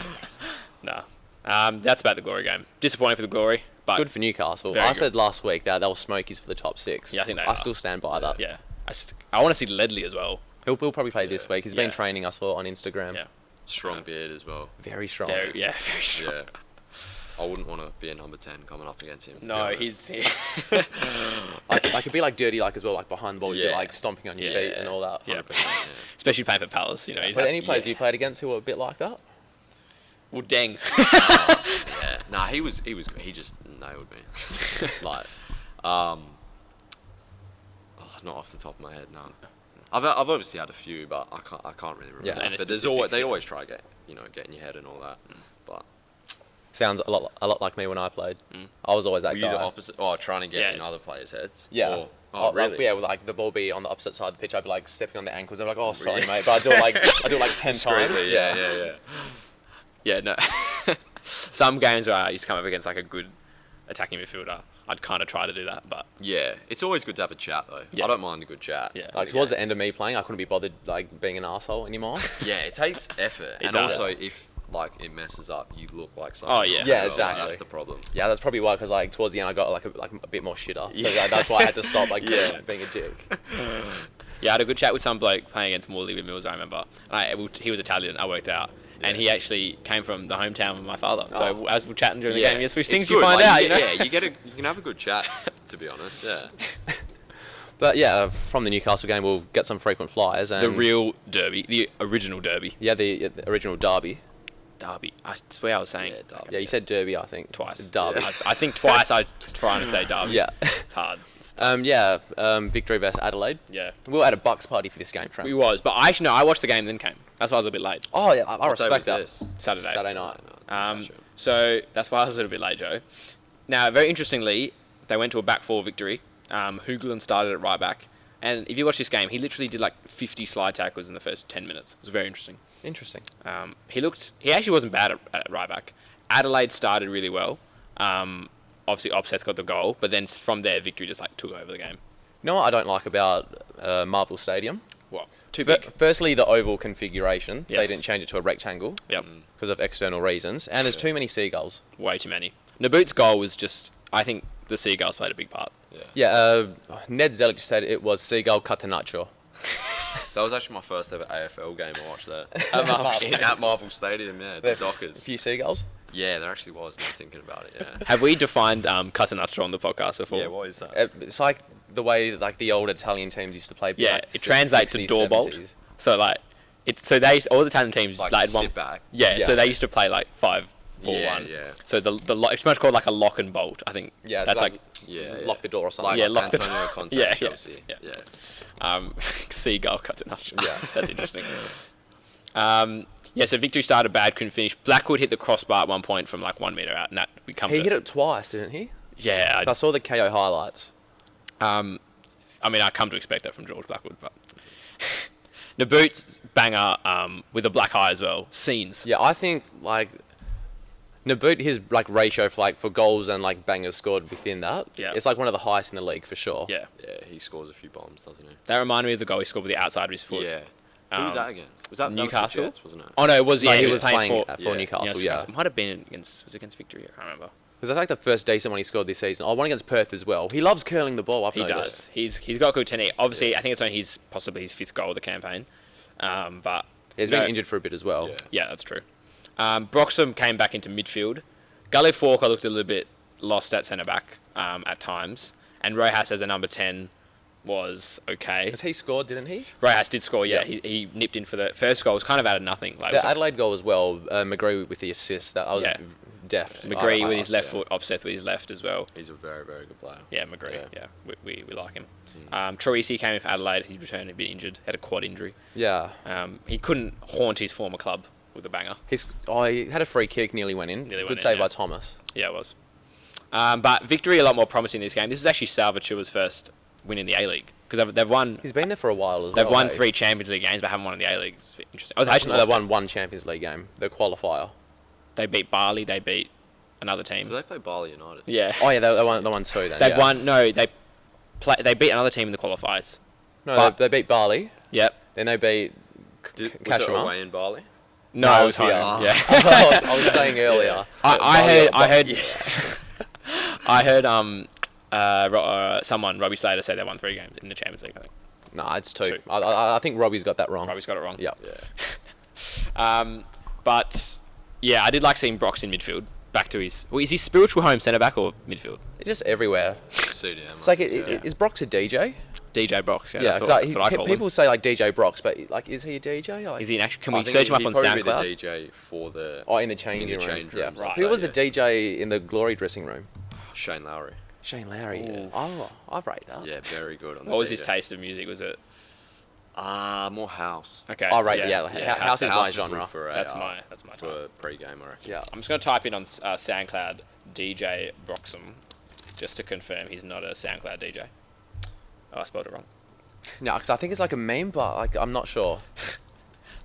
Nah. That's about the Glory game. Disappointing for the Glory, but good for Newcastle. Very I good. said last week that they'll smokies for the top 6. Yeah, I think they I are. still stand by that. yeah, I want to see Ledley as well. He'll probably play this week. He's been Yeah. training. I saw on Instagram. Yeah, Strong beard as well. Very strong. very strong. Yeah. I wouldn't want to be a number 10 coming up against him. to be No, honest. he's I could be like dirty like as well, like behind the ball, you'd be Yeah. like stomping on your Yeah. feet and all that. Yeah. 100%, yeah. especially playing for Palace. You know, you'd But have any to- players you played against who were a bit like that? Well, Deng. Yeah. Nah, he just nailed me. Like, not off the top of my head, no. I've obviously had a few, but I can't really remember. Yeah. Any But they specifics, yeah. always try get in your head and all that. But Sounds a lot like me when I played. I was always that were guy. you the opposite? Oh, trying to get Yeah. in other players' heads. Yeah. Or, oh, Like, really? yeah, with like the ball be on the opposite side of the pitch, I'd be like stepping on the ankles. I'm like, oh, sorry, Really? mate, but I do it like 10 times. Discreetly, yeah. Yeah, no. Some games where I used to come up against like a good attacking midfielder, I'd kind of try to do that, but Yeah, it's always good to have a chat though. Yeah. I don't mind a good chat. Yeah. Like towards the end of me playing, I couldn't be bothered like being an arsehole anymore. Yeah, it takes effort, It and does. also if like it messes up, you look like something. Oh, yeah. as Yeah, well. exactly. Like, that's the problem. Yeah, that's probably why, because like towards the end I got like a bit more shitter. So Yeah. that's why I had to stop like Yeah. being a dick. yeah, I had a good chat with some bloke playing against Morley with Mills, I remember. He was Italian, I worked out. And he actually came from the hometown of my father. So as we're chatting during the game, yes, which It's things good. you find Like, out, you know? Yeah, you can have a good chat. To be honest, yeah. But yeah, from the Newcastle game, we'll get some frequent flyers and The real derby, the original derby. yeah, the original derby. Derby. I swear I was saying Yeah, derby. Yeah, you said derby, I think. twice. Derby. Yeah. I think twice I trying to say derby. Yeah. It's hard. It's tough. Victory versus Adelaide. Yeah. We were at a Bucks party for this game, Trent. We was, but I watched the game then came. That's why I was a bit late. Oh yeah, I What day respect was that. this? Saturday. night. Gotcha. So that's why I was a little bit late, Joe. Now, very interestingly, they went to a back four victory. Hoogland started at right back. And if you watch this game, he literally did like 50 slide tackles in the first 10 minutes. It was very interesting. Interesting. He actually wasn't bad at right back. Adelaide started really well. obviously Opseth got the goal, but then from there Victory just like took over the game. You know what I don't like about Marvel Stadium? What? Too big. Firstly, the oval configuration. Yes. They didn't change it to a rectangle. Yep. Because of external reasons, and there's too many seagulls. Way too many. Naboot's goal was just, I think the Seagulls played a big part. Yeah, Ned Zelic said it was seagull catenaccio. That was actually my first ever AFL game. I watched that Marvel at Marvel Stadium. Yeah, the Dockers. A few seagulls. Yeah, there actually was. Now thinking about it. Yeah. Have we defined Catenaccio on the podcast before? Yeah. What is that? It's like the way like the old Italian teams used to play. Yeah, like it translates to 60s, door bolt. 70s. So like, all the Italian teams Like like sit back. Yeah, Yeah. so they used to play like 5-4-1. Yeah. So it's much called like a lock and bolt. I think. Yeah, that's it's like Yeah. lock the door or something. Like Yeah, lock the Antonio door. Conte Yeah, at yeah, Chelsea. yeah. Seagull Catenaccio. Yeah. That's interesting. Yeah, so Victory started bad, couldn't finish. Blackwood hit the crossbar at one point from like 1 metre out, and that we come. He to, hit it twice, didn't he? Yeah, I saw the KO highlights. I mean, I come to expect that from George Blackwood, but Naboot's banger with a black eye as well. Scenes. Yeah, I think like Naboot, his like ratio for goals and like bangers scored within that. Yeah. It's like one of the highest in the league for sure. Yeah, Yeah. He scores a few bombs, doesn't he? that reminded me of the goal he scored with the outside of his foot. Yeah. Who was that against? Was that Newcastle? That was the Jets, wasn't it? Oh no, it was. Yeah, No, he he was was playing for for yeah, Newcastle. yeah, Yeah, it might have been against Victory. I can't remember. because that's like the first decent one he scored this season. Oh, one against Perth as well. He loves curling the ball. I've He noticed. does. He's got good technique. Obviously, I think it's only possibly his 5th goal of the campaign. But He's been injured for a bit as well. Yeah. Yeah, that's true. Broxham came back into midfield. Gully Forker looked a little bit lost at centre back at times, and Rojas as a number 10 was okay. Because he scored, didn't he? Rojas did score. Yeah, Yeah. he nipped in for the first goal. It was kind of out of nothing. Like, it was The Adelaide goal as well. McGree with the assist. That I was Yeah. deft. McGree I with his left yeah. foot, Opseth with his left as well. He's a very, very good player. Yeah, McGree. Yeah. Yeah, we like him. Troisi came in for Adelaide. He returned a bit injured. Had a quad injury. Yeah. He couldn't haunt his former club with a banger. He had a free kick, nearly went in. Nearly went Good in, save yeah. by Thomas. Yeah, it was. But Victory a lot more promising in this game. This was actually Salvachua's first win in the A-League. Because they've won He's been there for a while as well. they've won eh? 3 Champions League games but haven't won in the A-League. It's interesting. Oh, they No, actually they lost won one Champions League game. The qualifier. They beat Bali. They beat another team. Do they play Bali United? Yeah. Oh yeah, they won two then. They've yeah. won. No, they beat another team in the qualifiers. No, but- they beat Bali. Yep. Then they beat Was it Kashima. away in Bali? No, No, it was home. here. Yeah. I was saying earlier. I heard someone, Robbie Slater, say they won 3 games in the Champions League. I think No, it's two. Two. I think Robbie's got that wrong. Robbie's got it wrong. Yeah. Yeah. But yeah, I did like seeing Brox in midfield. Back to his. Well, is he spiritual home centre back or midfield? It's just everywhere. CDM. It's like, yeah. is Brox a DJ? DJ Brox. Yeah, Yeah, that's, because what I call people him. say like DJ Brox, but like, is he a DJ? Like, Is he an actual? Can I we think search him up he'd on probably SoundCloud? be the DJ for the in the changing in the room. change Yeah, rooms, right. I'd Who say, was the yeah. DJ in the Glory dressing room? Shane Lowry. Shane Lowry. Yeah. Ooh. Oh, I've rated that. Yeah, very good on the What was his DJ. taste of music? Was it More house. okay? Oh, right, yeah, House is my House is genre. good for That's my type. for pre-game, I reckon. Yeah. I'm just gonna type in on SoundCloud DJ Broxham, just to confirm he's not a SoundCloud DJ. Oh, I spelled it wrong. No, because I think it's like a meme, but like I'm not sure.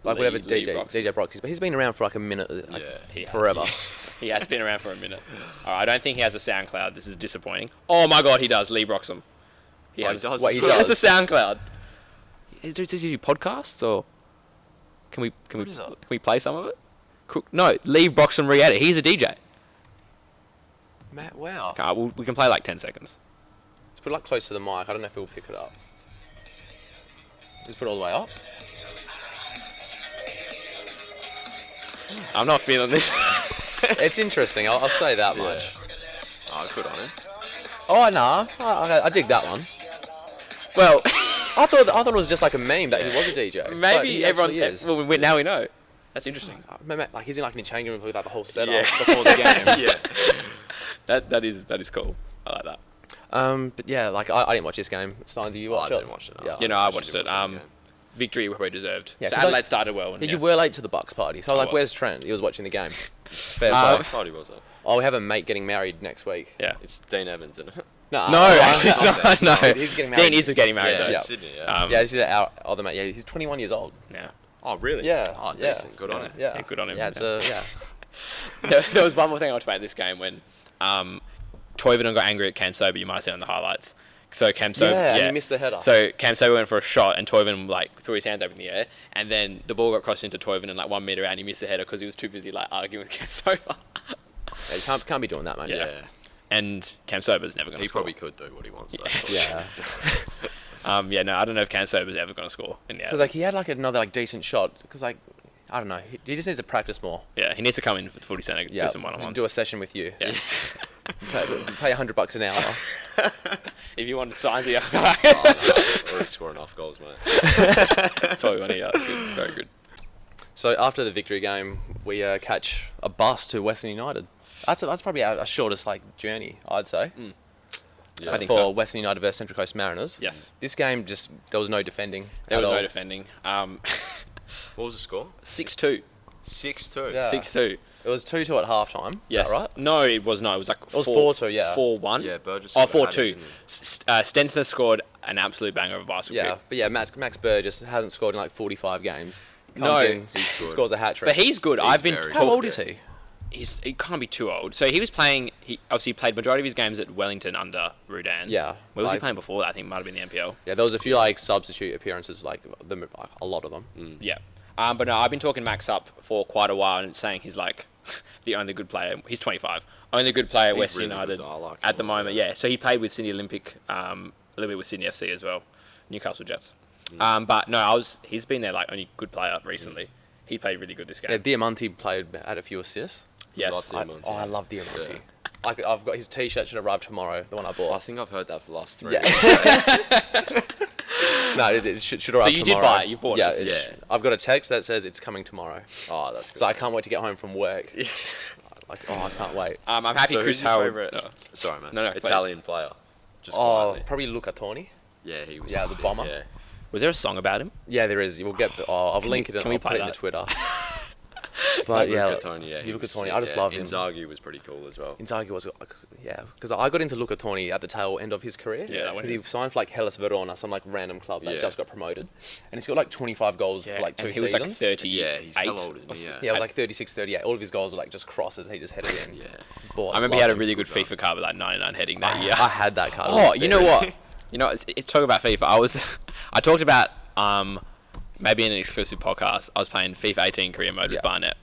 Like Lee- whatever Lee DJ Broxham. DJ Brox is, but he's been around for like a minute, like, Yeah. He has. forever. He has been around for a minute. All right, I don't think he has a SoundCloud. This is disappointing. Oh my God, he does. Lee Broxham. He Oh, has. he does. What, he He has a does? SoundCloud. Does he do podcasts or? Can we What is that? can we play some of it? No, Lee Broxham re-edit. He's a DJ. Matt, wow. Okay, we can play like 10 seconds. Let's put it like close to the mic. I don't know if he'll pick it up. Just put it all the way up. I'm not feeling this. It's interesting. I'll say that Yeah. much. Oh, good on him. Oh no, I dig that one. Well, I thought it was just like a meme that he was a DJ. but maybe he everyone. actually is. Well, now we know. That's interesting. Like he's in like in the changing room with like the whole setup Yeah. before the game. Yeah. That is cool. I like that. But yeah, like I didn't watch this game. Steins, you Oh, I watched it? didn't watch it. No. Yeah. You know, I actually watched didn't it. watch the game. Victory where we deserved. Yeah, So 'cause Adelaide started well. And Yeah, you were late to the Bucks party, so I was I like, was. "Where's Trent?" He was watching the game. Fair Uh, play. Which party was it? Oh, we have a mate getting married next week. Yeah. It's Dean Evans, isn't it? No, actually it's not. No, He's getting married. Dean is getting married Yeah, though. it's Sydney, yeah. Yeah, this is our other mate. Yeah, he's 21 years old. Yeah. Oh, really? Yeah. Oh, yeah. decent. Good on him. Yeah. Yeah, good on him. Yeah, it's Yeah. yeah. There was one more thing I want to make this game when Toivonen got angry at Cam Sober. You might have seen it on the highlights. So Cam Sober, and he missed the header. So Cam Sober went for a shot, and Toivonen like threw his hands up in the air, and then the ball got crossed into Toivonen like 1 meter out, and he missed the header because he was too busy like arguing with Cam Sober. Yeah, you can't be doing that, man. Yeah. And Cam Sober's never going to He score. probably could do what he wants. Though. Yes. Yeah. No, I don't know if Cam Sober's ever going to score in the Because like he had like another like decent shot. Because like I don't know, he just needs to practice more. Yeah, he needs to come in for the footy centre, do some one-on-ones. Do a session with you. Yeah. Pay $100 an hour. If you want to sign the Or score enough goals, mate. that's what we want to hear. Good, very good. So after the victory game, we catch a bus to Western United. That's probably our shortest like journey, I'd say. Yeah. I think for so. Western United versus Central Coast Mariners. Yes. This game there was no defending. There at was all. no defending. What was the score? 6-2. 6-2. Yeah. 6-2. It was 2-2 at halftime. Yes. Is that right? No, it was not. It was like It was 4-2, yeah. 4-1. Yeah, Burgess. Oh, scored a 4-2. hat-trick, didn't Stensner scored an absolute banger of a bicycle Yeah, kick. but yeah, Max Burgess hasn't scored in like 45 games. No, Comes in, he's good. scores a hat trick. But he's good. He's I've been very How told old is he? he can't be too old. So he was playing. He obviously played majority of his games at Wellington under Rudan. Yeah. Where was he like- playing before that? I think it might have been the NPL. Yeah, there was a few like substitute appearances, like a lot of them. Yeah. But no, I've been talking Max up for quite a while and saying he's like the only good player. He's 25. Only good player at He's Western really United good. I like at him the a lot, moment. yeah. Yeah. So he played with Sydney Olympic, a little bit with Sydney FC as well, Newcastle Jets. But no, he's been their like only good player recently. He played really good this game. Yeah, Diamanti had a few assists. Yes. Love Diamanti. I love Diamanti. Yeah. I've got his T-shirt should arrive tomorrow. The one I I bought. think I've heard that for the last 3 Yeah. years. No, it should arrive So you did tomorrow. buy it, you bought it. Yeah, Yeah. I've got a text that says it's coming tomorrow. Oh, that's good. So I can't wait to get home from work. I can't wait. I'm happy So Chris who's your Howard. favourite? No. Sorry, man. No, please. Italian player. Just Oh, quietly. probably Luca Toni. Yeah, he was. Yeah, the sick, bomber. Yeah. Was there a song about him? Yeah, there is. We'll get. I'll link it and can we I'll put play it in the that? Twitter. But yeah, Luca Toni, yeah. he Luca was Toni. sick, I just yeah. love him. Inzaghi was pretty cool as well. Inzaghi was, because I got into Luca Toni at the tail end of his career. Yeah, when because he he was- signed for like Hellas Verona, some like random club that Yeah. just got promoted, and he's got like 25 goals for like 2 and he seasons. was like 38. Yeah, he's hell older than me, yeah. Yeah, it was like 36, 38. All of his goals were like just crosses. He just headed in. Yeah. Bought, I remember he had a loved really him. good FIFA card with like 99 heading that year. I had that card. Oh, you know what? Talk about FIFA. I talked about maybe in an exclusive podcast. I was playing FIFA 18 career mode with Barnett,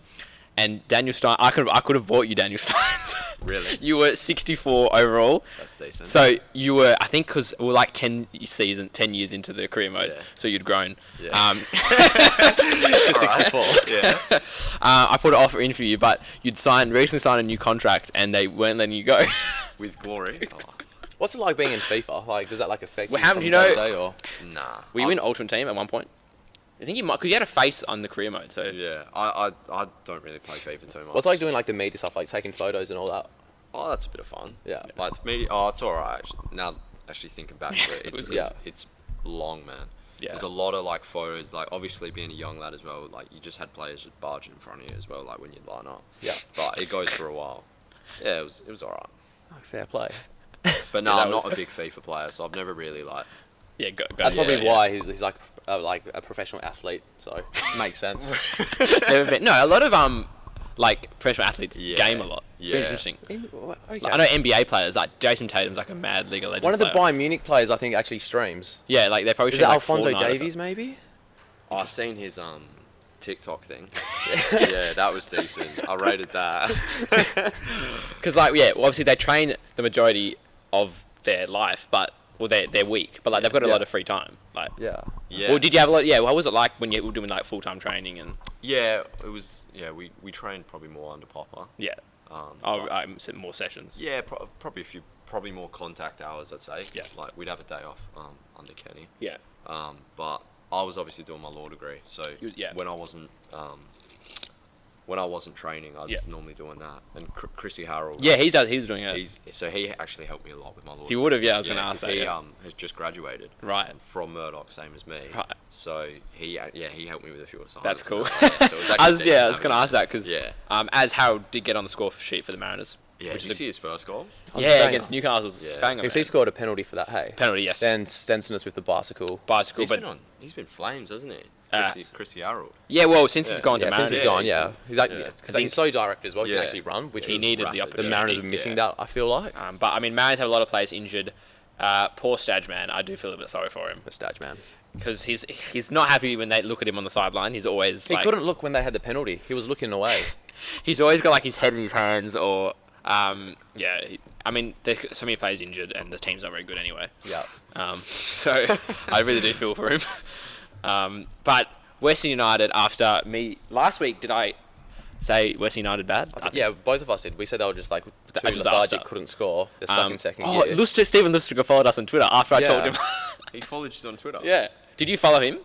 and Daniel Stynes. I could have bought you Daniel Stynes. Really? You were 64 overall. That's decent. So you were, I think, because we were like 10 years into the career mode, Yeah. so you'd grown. Yeah. to 64. Yeah. I put an offer in for you, but you'd recently signed a new contract, and they weren't letting you go. With Glory. Oh, What's it like being in FIFA? Like, does that like affect Well, you? how from do you know- day to day, or? nah. Were you in Ultimate Team at one point? I think you might, because you had a face on the career mode. So Yeah. I don't really play FIFA too much. What's it like doing like the media stuff, like taking photos and all that? Oh, that's a bit of fun. Yeah. Like the media. Oh, it's alright. Actually. Now, actually thinking back to it, was it's long, man. Yeah. There's a lot of like photos. Like obviously being a young lad as well. Like you just had players just barging in front of you as well. Like when you line up. Yeah. But it goes for a while. Yeah, it was alright. Oh, fair play. But no, Yeah, that I'm was- not a big FIFA player, so I've never really like. yeah, go. That's yeah, probably yeah. why he's like a professional athlete. So makes sense. Never been. No, a lot of like professional athletes Yeah. game a lot. It's Yeah. very interesting. Okay. Like, I know NBA players like Jason Tatum's like a mad League of Legends One of the player. Bayern Munich players, I think, actually streams. Yeah, like they probably Is should it like Alfonso Fortnite or Davies, something. maybe? Oh, I've seen his TikTok thing. Yeah, that was decent. I rated that. Because like yeah, well, obviously they train the majority of their life, but they're weak, but like they've got a lot of free time. Like Yeah. Yeah. Well, did you have a lot? Yeah. What was it like when you were doing like full time training and Yeah, it was. Yeah, we trained probably more under Popper. yeah? But- More sessions. Yeah, probably more contact hours, I'd say. 'Cause, Yeah. Like we'd have a day off under Kenny. Yeah. But I was obviously doing my law degree, so Yeah. when I wasn't training, I was Yeah. normally doing that. And Chrissy Harrell. Yeah, he was doing it. He actually helped me a lot with my law. He would have, yeah, I was gonna 'cause ask that, He yeah. has just graduated. Right. From Murdoch, same as me. Right. So he helped me with a few assignments. That's and cool. everything. So it was I actually was decent I was having gonna him. ask that because Yeah. as Harold did get on the score sheet for the Mariners. Yeah, which did you is see his first goal? yeah, against Newcastle's Yeah. banger. Because he man. scored a penalty for that, hey? Penalty, yes. Then Stenson us with the bicycle. Bicycle, He's but been flames, hasn't he? Chrissy Harold. Yeah, well, since he's gone to Yeah, since Mariners. he's gone, yeah. He's like, Yeah. because he's so direct as well. He Yeah. can actually run, which He was needed the rapid. the opportunity. Mariners were missing that. I feel like. But I mean, Mariners have a lot of players injured. Poor Stadge, man. I do feel a bit sorry for him The Stage man. because he's not happy when they look at him on the sideline. He's always He couldn't look when they had the penalty. He was looking away. He's always got like his head in his hands, or I mean, there's so many players injured, and the team's not very good anyway. Yeah. So I really do feel for him. But Western United, after me last week, did I say Western United bad? Yeah, both of us did. We said they were just like too disaster. lethargic, couldn't score. They're stuck in second gear. Stephen Lustiger followed us on Twitter after I Yeah. told him. He followed you on Twitter. Yeah. Did you follow him?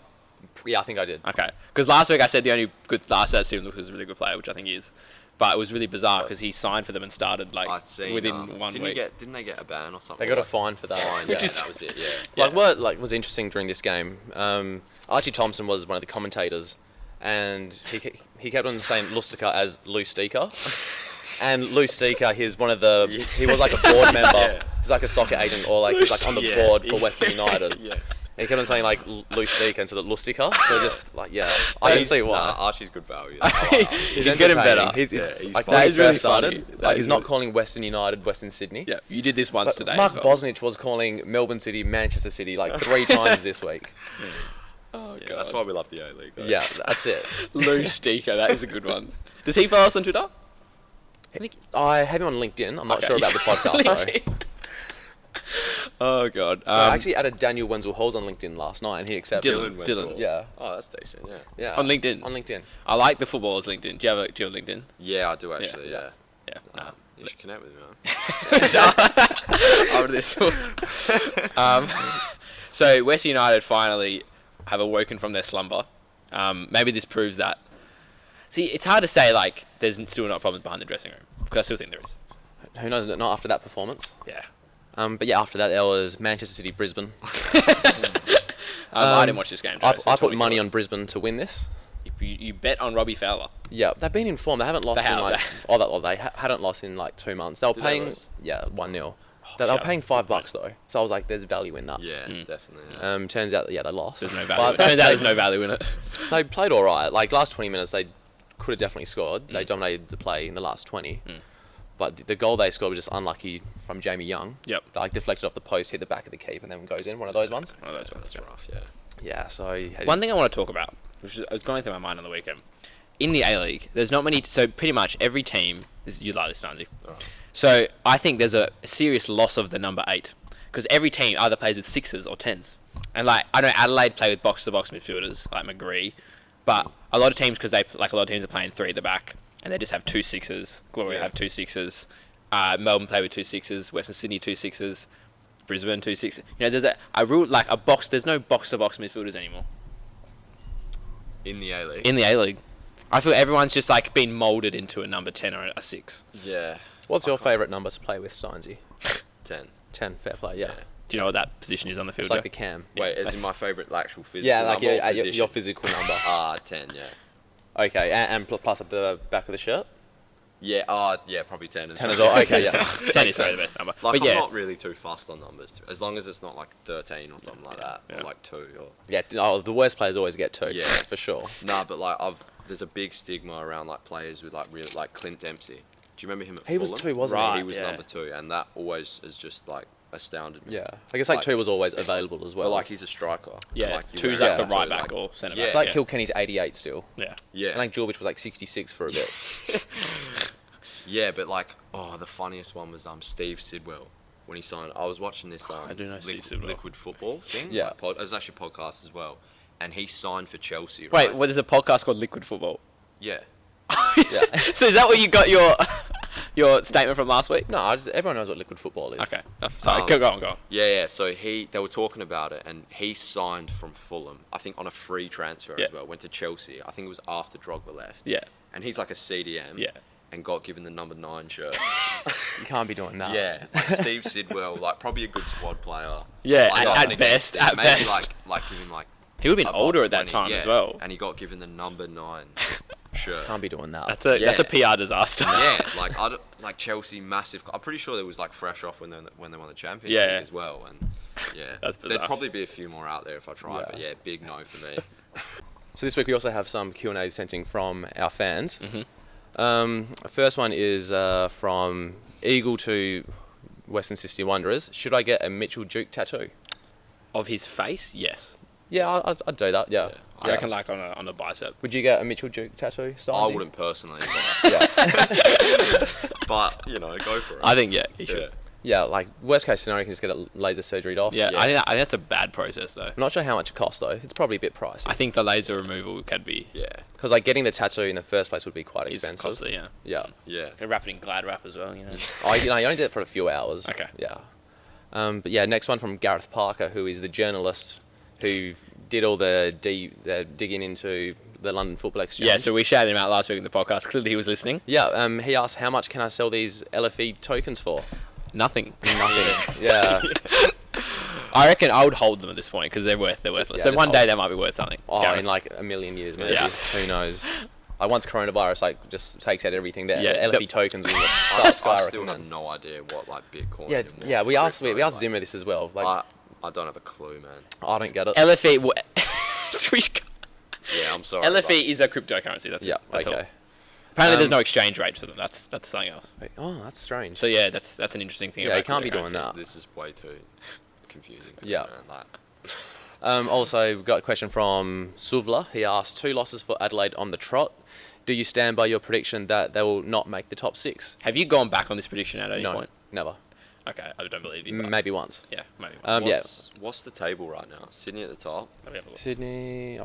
Yeah, I think I did. Okay. Because last week I said the only good last that Stephen Lustiger was a really good player, which I think he is. But it was really bizarre because he signed for them and started I'd seen, within 1 didn't week. Didn't they get a ban or something? They got a fine for that. Fine, Which yeah, is- that was it. Yeah. Like what was interesting during this game, Archie Thompson was one of the commentators, and he kept on saying Lustica as Lustica. And Lustica, he was like a board member. Yeah. He's like a soccer agent, or like he's like on the Yeah. board for Western United. Yeah. And he kept on saying like Lustica instead of Lustica. So just like I can see why. Nah, Archie's good value. I like that. He's getting better. He's he's like funny. that That is is really really started. funny. That Like is he's not really- calling Western United Western Sydney. Yeah, you did this once But today. Mark as well. Bosnich was calling Melbourne City Manchester City like 3 times this week. Oh, Yeah, that's why we love the A-League. guys. Yeah, that's it. Lou Steaker, that is a good one. Does he follow us on Twitter? I have him on LinkedIn. I'm not Okay. sure about the podcast though. LinkedIn. Oh god. I actually added Daniel Wenzel-Halls on LinkedIn last night, and he accepted. Dylan. Wenzel. Yeah. Oh, that's decent. Yeah. Yeah. On LinkedIn? On LinkedIn. I like the footballers' LinkedIn. Do you have LinkedIn? Yeah, I do actually. Yeah. Yeah. Nah. You should connect with me, man. Over this. So West United finally have awoken from their slumber. Maybe this proves that. See, it's hard to say like there's still not problems behind the dressing room because I still think there is. Who knows? Not after that performance. Yeah. But yeah, after that there was Manchester City, Brisbane. I didn't watch this game. Joe, I so talk put me money through on Brisbane to win this. it. You bet on Robbie Fowler. Yeah, they've been in form. They haven't lost They in have, like they hadn't lost in like 2 months. They were Did they paying lose? 1-0. They were yeah. paying $5 though, so I was like, "There's value in that." Yeah, definitely. Yeah. Turns out, they lost. There's no value. Turns out there's no value in it. They played all right. Like last 20 minutes, they could have definitely scored. They dominated the play in the last 20. But the goal they scored was just unlucky from Jamie Young. Yep. They, like deflected off the post, hit the back of the keeper, and then goes in. One of those ones. One of those ones, That's yeah. rough. Yeah. Yeah. So One thing I want to talk about, which was going through my mind on the weekend, in the A-League, there's not many. So pretty much every team you like this, Stynes. Alright. So I think there's a serious loss of the number 8 because every team either plays with 6s or 10s, and like I know Adelaide play with box-to-box midfielders like McGree, but a lot of teams because a lot of teams are playing 3 at the back and they just have 2 6s. Glory Yeah. have 2 6s. Melbourne play with 2 6s. Western Sydney 2 6s. Brisbane 2 6s. You know, there's a rule like a box. There's no box-to-box midfielders anymore In the A-League. in the A-League. I feel everyone's just like been moulded into a number 10 or a 6. Yeah. what's your favourite number to play with, Steinesy? 10. 10, fair play. Yeah. Do you know what that position is on the field? It's like Joe? the cam. Wait, is that's- it my favourite actual physical Yeah, like number or your position? physical number. 10. Yeah. Okay, and plus at the back of the shirt. Yeah. Yeah. Probably 10 as 10 well. as well. Okay, yeah. 10 is probably the best number. Like but yeah, I'm not really too fussed on numbers, as long as it's not like 13 or something like that, yeah. or like 2 or. Yeah, the worst players always get 2. Yeah. for sure. Nah, but like there's a big stigma around like players with like really like Clint Dempsey. Do you remember him at He was Fulham? 2, wasn't Right. he? He was yeah. number 2, and that always has just like astounded me. Yeah, I guess like 2 was always available as well. But like he's a striker. and, yeah. like, you 2's wear like the number right 2, back like- or centre Yeah. back. it's like yeah. Kilkenny's 88 still. Yeah. Yeah. And like Gwelup was like 66 for a bit. Yeah, but like, the funniest one was Steve Sidwell when he signed. I was watching this I do know Steve Sidwell. Liquid Football thing. Yeah. like, it was actually a podcast as well, and he signed for Chelsea. Wait, Right? well, there's a podcast called Liquid Football. Yeah. So is that where you got your statement from last week? No, everyone knows what liquid football is. Okay. Sorry, go on. Yeah. So they were talking about it, and he signed from Fulham. I think on a free transfer Yeah. as well. Went to Chelsea. I think it was after Drogba left. Yeah. And he's like a CDM. Yeah. And got given the number 9 shirt. You can't be doing that. Yeah, like Steve Sidwell, like probably a good squad player. Yeah, Like, at nothing best, against him. at Maybe best. like give him like. He would have been above older at that 20, time yeah, as well. And he got given the number 9 shirt. Can't be doing that. That's a Yeah. PR disaster. Yeah, like Chelsea, massive. I'm pretty sure there was like fresh off when they won the championship Yeah. as well, and yeah, That's there'd bizarre. probably be a few more out there if I tried, Yeah. but yeah, big no for me. So this week we also have some Q&As sent in from our fans. Mm-hmm. First one is from Eagle to Western City Wanderers. Should I get a Mitchell Duke tattoo? Of his face, yes. Yeah, I'd do that. Yeah. I reckon like on a bicep. Would you get a Mitchell Duke tattoo, Stynes? I wouldn't personally, Yeah. but you know, go for it. I think he should. Yeah, like worst case scenario, you can just get it laser surgery off. Yeah, Yeah. I think that's a bad process though. I'm not sure how much it costs though. It's probably a bit pricey. I think the laser removal can be Yeah, Because like getting the tattoo in the first place would be quite is expensive. costly. Yeah. Yeah. yeah. And wrap it in Glad wrap as well. You know. You only did it for a few hours. Okay. Yeah. But yeah, next one from Gareth Parker, who is the journalist who did all the digging into the London Football Exchange. Yeah. So we shouted him out last week in the podcast. Clearly he was listening. Yeah. He asked, how much can I sell these LFE tokens for? Nothing. Nothing. Yeah. I reckon I would hold them at this point because they're worthless. Yeah, so just one hold day them. they might be worth something. Oh, Gareth. in like a million years, maybe. Yeah. Who knows? Like once coronavirus just takes out everything, the Yeah, LFE the- tokens will I start still have skyrocketing. no idea what like Bitcoin. Yeah, and what yeah. We asked crypto is like. Zimmer this as well. Like, I don't have a clue, man. I don't get it. LFE. Yeah, I'm sorry. LFE is a cryptocurrency. That's Yeah. it. That's all. Okay. Apparently, there's Um, no exchange rate for them. That's something else. Wait, oh, that's strange. So yeah, that's an interesting thing. Yeah, about you can't be doing cryptocurrency. that. This is way too confusing. Yeah. Man. Like, Also, we got a question from Suvla. He asked, 2 losses for Adelaide on the trot. Do you stand by your prediction that they will not make the top 6? Have you gone back on this prediction at any No, point? never. Okay, I don't believe you. But Maybe once. yeah, maybe. Yeah. what's the table right now? Sydney at the top. Let me have a look. Sydney.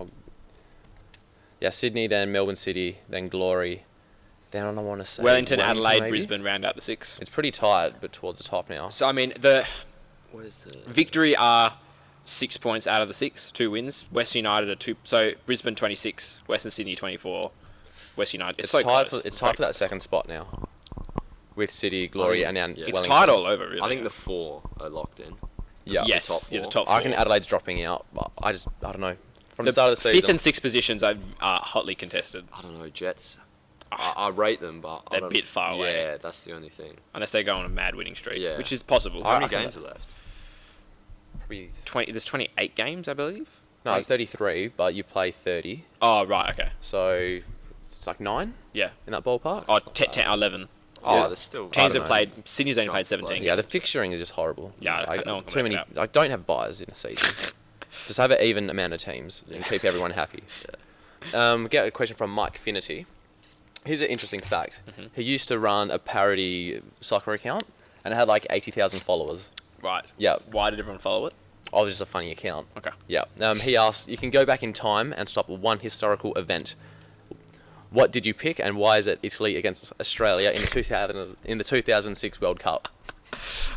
Yeah, Sydney, then Melbourne City, then Glory. Then I want to say Wellington, Adelaide, maybe? Brisbane round out the 6. It's pretty tight, but towards the top now. So I mean, the Where's the Victory are 6 points out of the 6, 2 wins. West United are 2. So Brisbane 26, Western Sydney 24, West United. It's so tied close. for tied for that second spot now, with City, Glory, think- and now yeah. It's Wellington. tied all over, really. I think the 4 are locked in. Yeah. yes, top yeah, the four. top 4. I reckon Adelaide's dropping out, but I don't know. From the The start of the season, 5th and 6th positions are hotly contested, I don't know, Jets. I rate them, but I They're a don't- bit far away. Yeah, that's the only thing. unless they go on a mad winning streak, Yeah. which is possible. How many reckon games are left? probably, There's 28 games, I believe. no, it's 33, but you play 30, Oh, right, okay. so it's like 9 Yeah. in that ballpark. Oh, not 10, 11. Oh, Yeah. there's still Teams don't have know. played. Sydney's only Jump played 17 Yeah, the games. fixturing is just horrible. Yeah, like, no one can too make many. it up. Like, don't have buys in a season. Just have an even amount of teams and keep everyone happy. Get a question from Mike Finity. Here's an interesting fact. Mm-hmm. He used to run a parody soccer account and it had like 80,000 followers. Right. Yeah, Why did everyone follow it? oh, it was just a funny account. Okay. Yeah. He asked, you can go back in time and stop one historical event. What did you pick, and why is it Italy against Australia in the 2006 World Cup?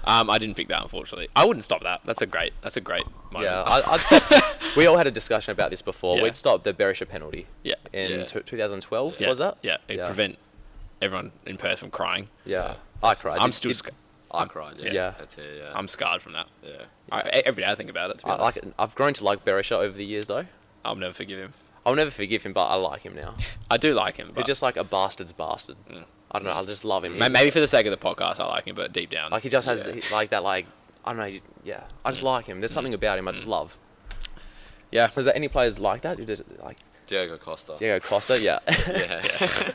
I didn't pick that, unfortunately. I wouldn't stop that. That's a great moment. Yeah, I'd stop. We all had a discussion about this before. Yeah. We'd stop the Berisha penalty Yeah. in Yeah. 2012. Yeah. Was that? Yeah. It'd prevent everyone in Perth from crying. Yeah. I cried. I'm Did- still. did- I cried. Yeah. Yeah. That's it. Yeah. I'm scarred from that. yeah. Every day I think about it. To be I honest. like it. I've grown to like Berisha over the years, though. I'll never forgive him. I'll never forgive him, but I like him now. I do like him, but He's just like a bastard's bastard. Mm. I don't know. I just love him. maybe for the sake of the podcast, I like him, but deep down, Like he just has Yeah. like that. Like I don't know. Yeah. I just like him. There's something about him I just love. yeah. Was there any players like that? Who just like Diego Costa. Diego Costa? Yeah. Yeah.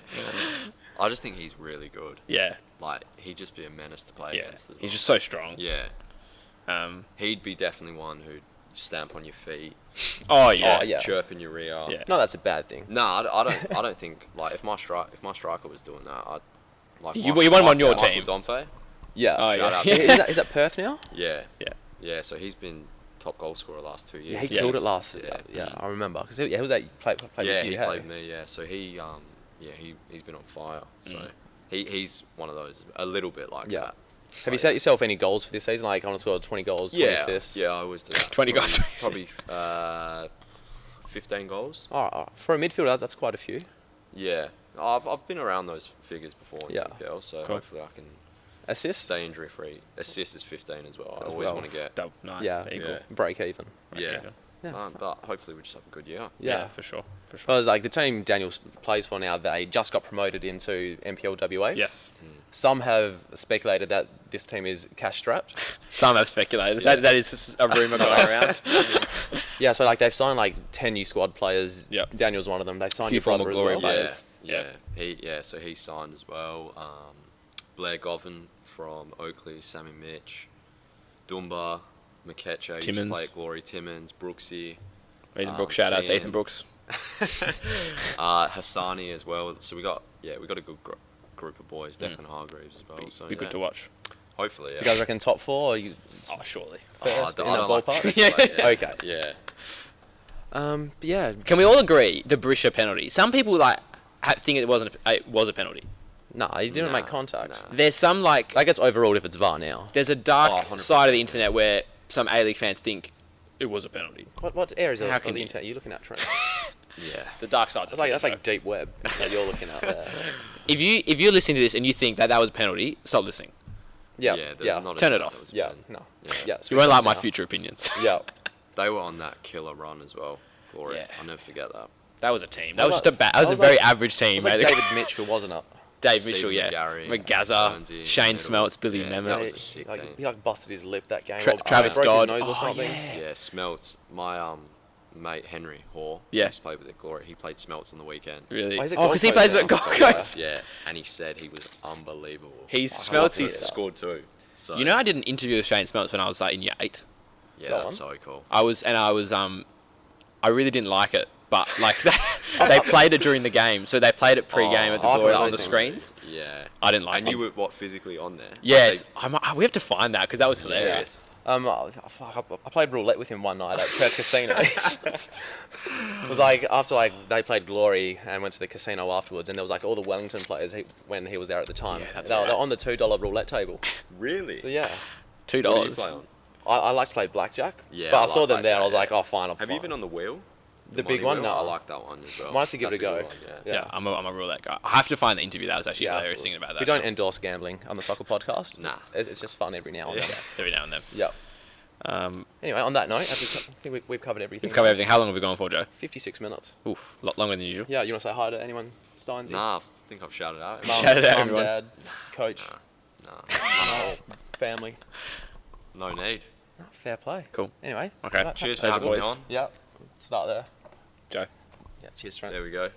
I just think he's really good. Yeah. Like he'd just be a menace to play Yeah. against. As well. He's just so strong. Yeah. He'd He'd be definitely one who'd stamp on your feet, Oh yeah. Oh, yeah. chirp in your ear. Yeah. No, that's a bad thing. No, I don't think like if my striker was doing that, I'd like. You want him on your Michael team? Domfe. Yeah. Oh, Shout yeah. out. Is that Perth now? Yeah. Yeah. Yeah. So he's been top goal scorer the last 2 years. Yeah, he Yes. killed it last. Yeah. Yeah, I remember. Because he was that played Yeah, with you, he hey? played with me. Yeah, so he's been on fire. So he's one of those a little bit like Yeah. that. Have you set yourself any goals for this season? Like, I want to score 20 goals, 20 Yeah, assists? yeah, I always do that. 20 goals. Probably 15 goals. Oh, for a midfielder, that's quite a few. Yeah, I've been around those figures before in Yeah. NPL, so Cool. hopefully I can Assists? stay injury free. Assist is 15 as well. I As always well. want to get. Nice. Yeah. Equal. Yeah. Break even. Yeah. Yeah. But hopefully we just have a good year. Yeah, for sure. Because like the team Daniel plays for now, they just got promoted into NPL WA. Yes. Some have speculated that this team is cash strapped. Some have speculated. Yeah. That is just a rumor going around. Yeah, so like they've signed like 10 new squad players. Yep. Daniel's one of them. They signed Few your brother former as Glory well. players. So he signed as well. Blair Govan from Oakley, Sammy Mitch, Dumba, McKetcher, used to Timmins. play at Glory, Timmins, Brooksy, Ethan Brooks, shout out to Keane. Ethan Brooks. Hassani as well. So we got a good group of boys. Declan Hargreaves as well. So Be good to watch. Hopefully, So you guys reckon top 4? Or you Oh, surely. first I in that don't like ballpark? to speculate, yeah. Okay. Yeah. But yeah. Can we all agree the Brisha penalty? Some people like think it was a penalty. Nah, you didn't make Nah, contact. nah. There's some like That gets overruled if it's VAR now. there's a dark 100%, side of the internet where some A-League fans think it was a penalty. What areas How of can the you- internet are you looking at, Trent? Yeah. The dark side. That's like deep web that you're looking at there. if you're listening to this and you think that was a penalty, stop listening. Yeah, there's yeah, not a Turn it chance off. that was yeah, bad. no, Yeah. yeah. You won't like my now. future opinions. Yeah, They were on that killer run as well. Glory. Yeah. I'll never forget that. That was a team. That Was was just that- a that was a was very like- average team, it was like mate. David Mitchell, wasn't it? Dave Stephen Mitchell, yeah. McGarry, McGazza, Burnsy in Shane the middle. Smeltz, Billy Yeah, Nemeth. that was a sick team. He busted his lip that game. Travis broke Dodd. his nose or Oh, something. yeah. Yeah, Smeltz. My mate Henry Hoare. Yeah. Used to play with the Glory. He played Smeltz on the weekend. Really? Oh, he's at Oh, because he Gold plays Coast at now. Gold Yeah. Coast. Yeah, and he said he was unbelievable. He I Smeltz. love He Yeah. scored too. So You know, I did an interview with Shane Smeltz when I was like in year 8. yeah, Go that's on. so cool. I really didn't like it, but like they played it during the game, so they played it pre-game at the I Glory can on the relate to screens. Yeah. I didn't like And it. you were physically on there? Yes, we have to find that because that was hilarious. I played roulette with him one night at Perth Casino. It was like after they played Glory and went to the casino afterwards, and there was like all the Wellington players when he was there at the time. Yeah, that's they were right. on the $2 roulette table. Really? So yeah, $2. What do you play on? I like to play blackjack. Yeah, but I I saw like them there, and I was blackjack, like, oh fine, Have you been on the wheel? the big money one? wheel? No, I like that one as well. Might have to give it a That's go. good one, yeah. Yeah, I'm a roulette guy. I have to find the interview. That was actually hilarious thinking about that. We don't endorse gambling on the Sokkah podcast. Nah. It's just fun every now and then. Every now and then. Yeah. Um, Anyway, on that note, I think we've covered everything. we've covered everything. How long have we gone for, Joe? 56 minutes. Oof, a lot longer than usual. Yeah, you want to say hi to anyone, Stynes? Nah, I think I've shouted out. Mum, Shout out mum, everyone. dad, coach, Nah. family. No need. Oh, fair play. Cool. Anyway. Okay. Cheers for Those having me boys. on. Yeah. Start there. Joe. Yeah. Cheers, Trent. There we go.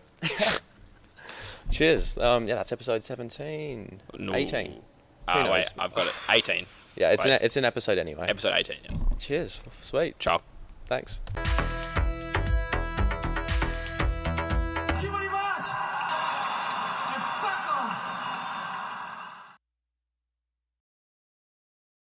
Cheers. Yeah, that's episode 17. No. 18. Who Oh, knows? wait, I've got it. 18. Yeah, Wait. it's an episode anyway. Episode 18, yeah. Cheers. Sweet. Ciao. Thanks.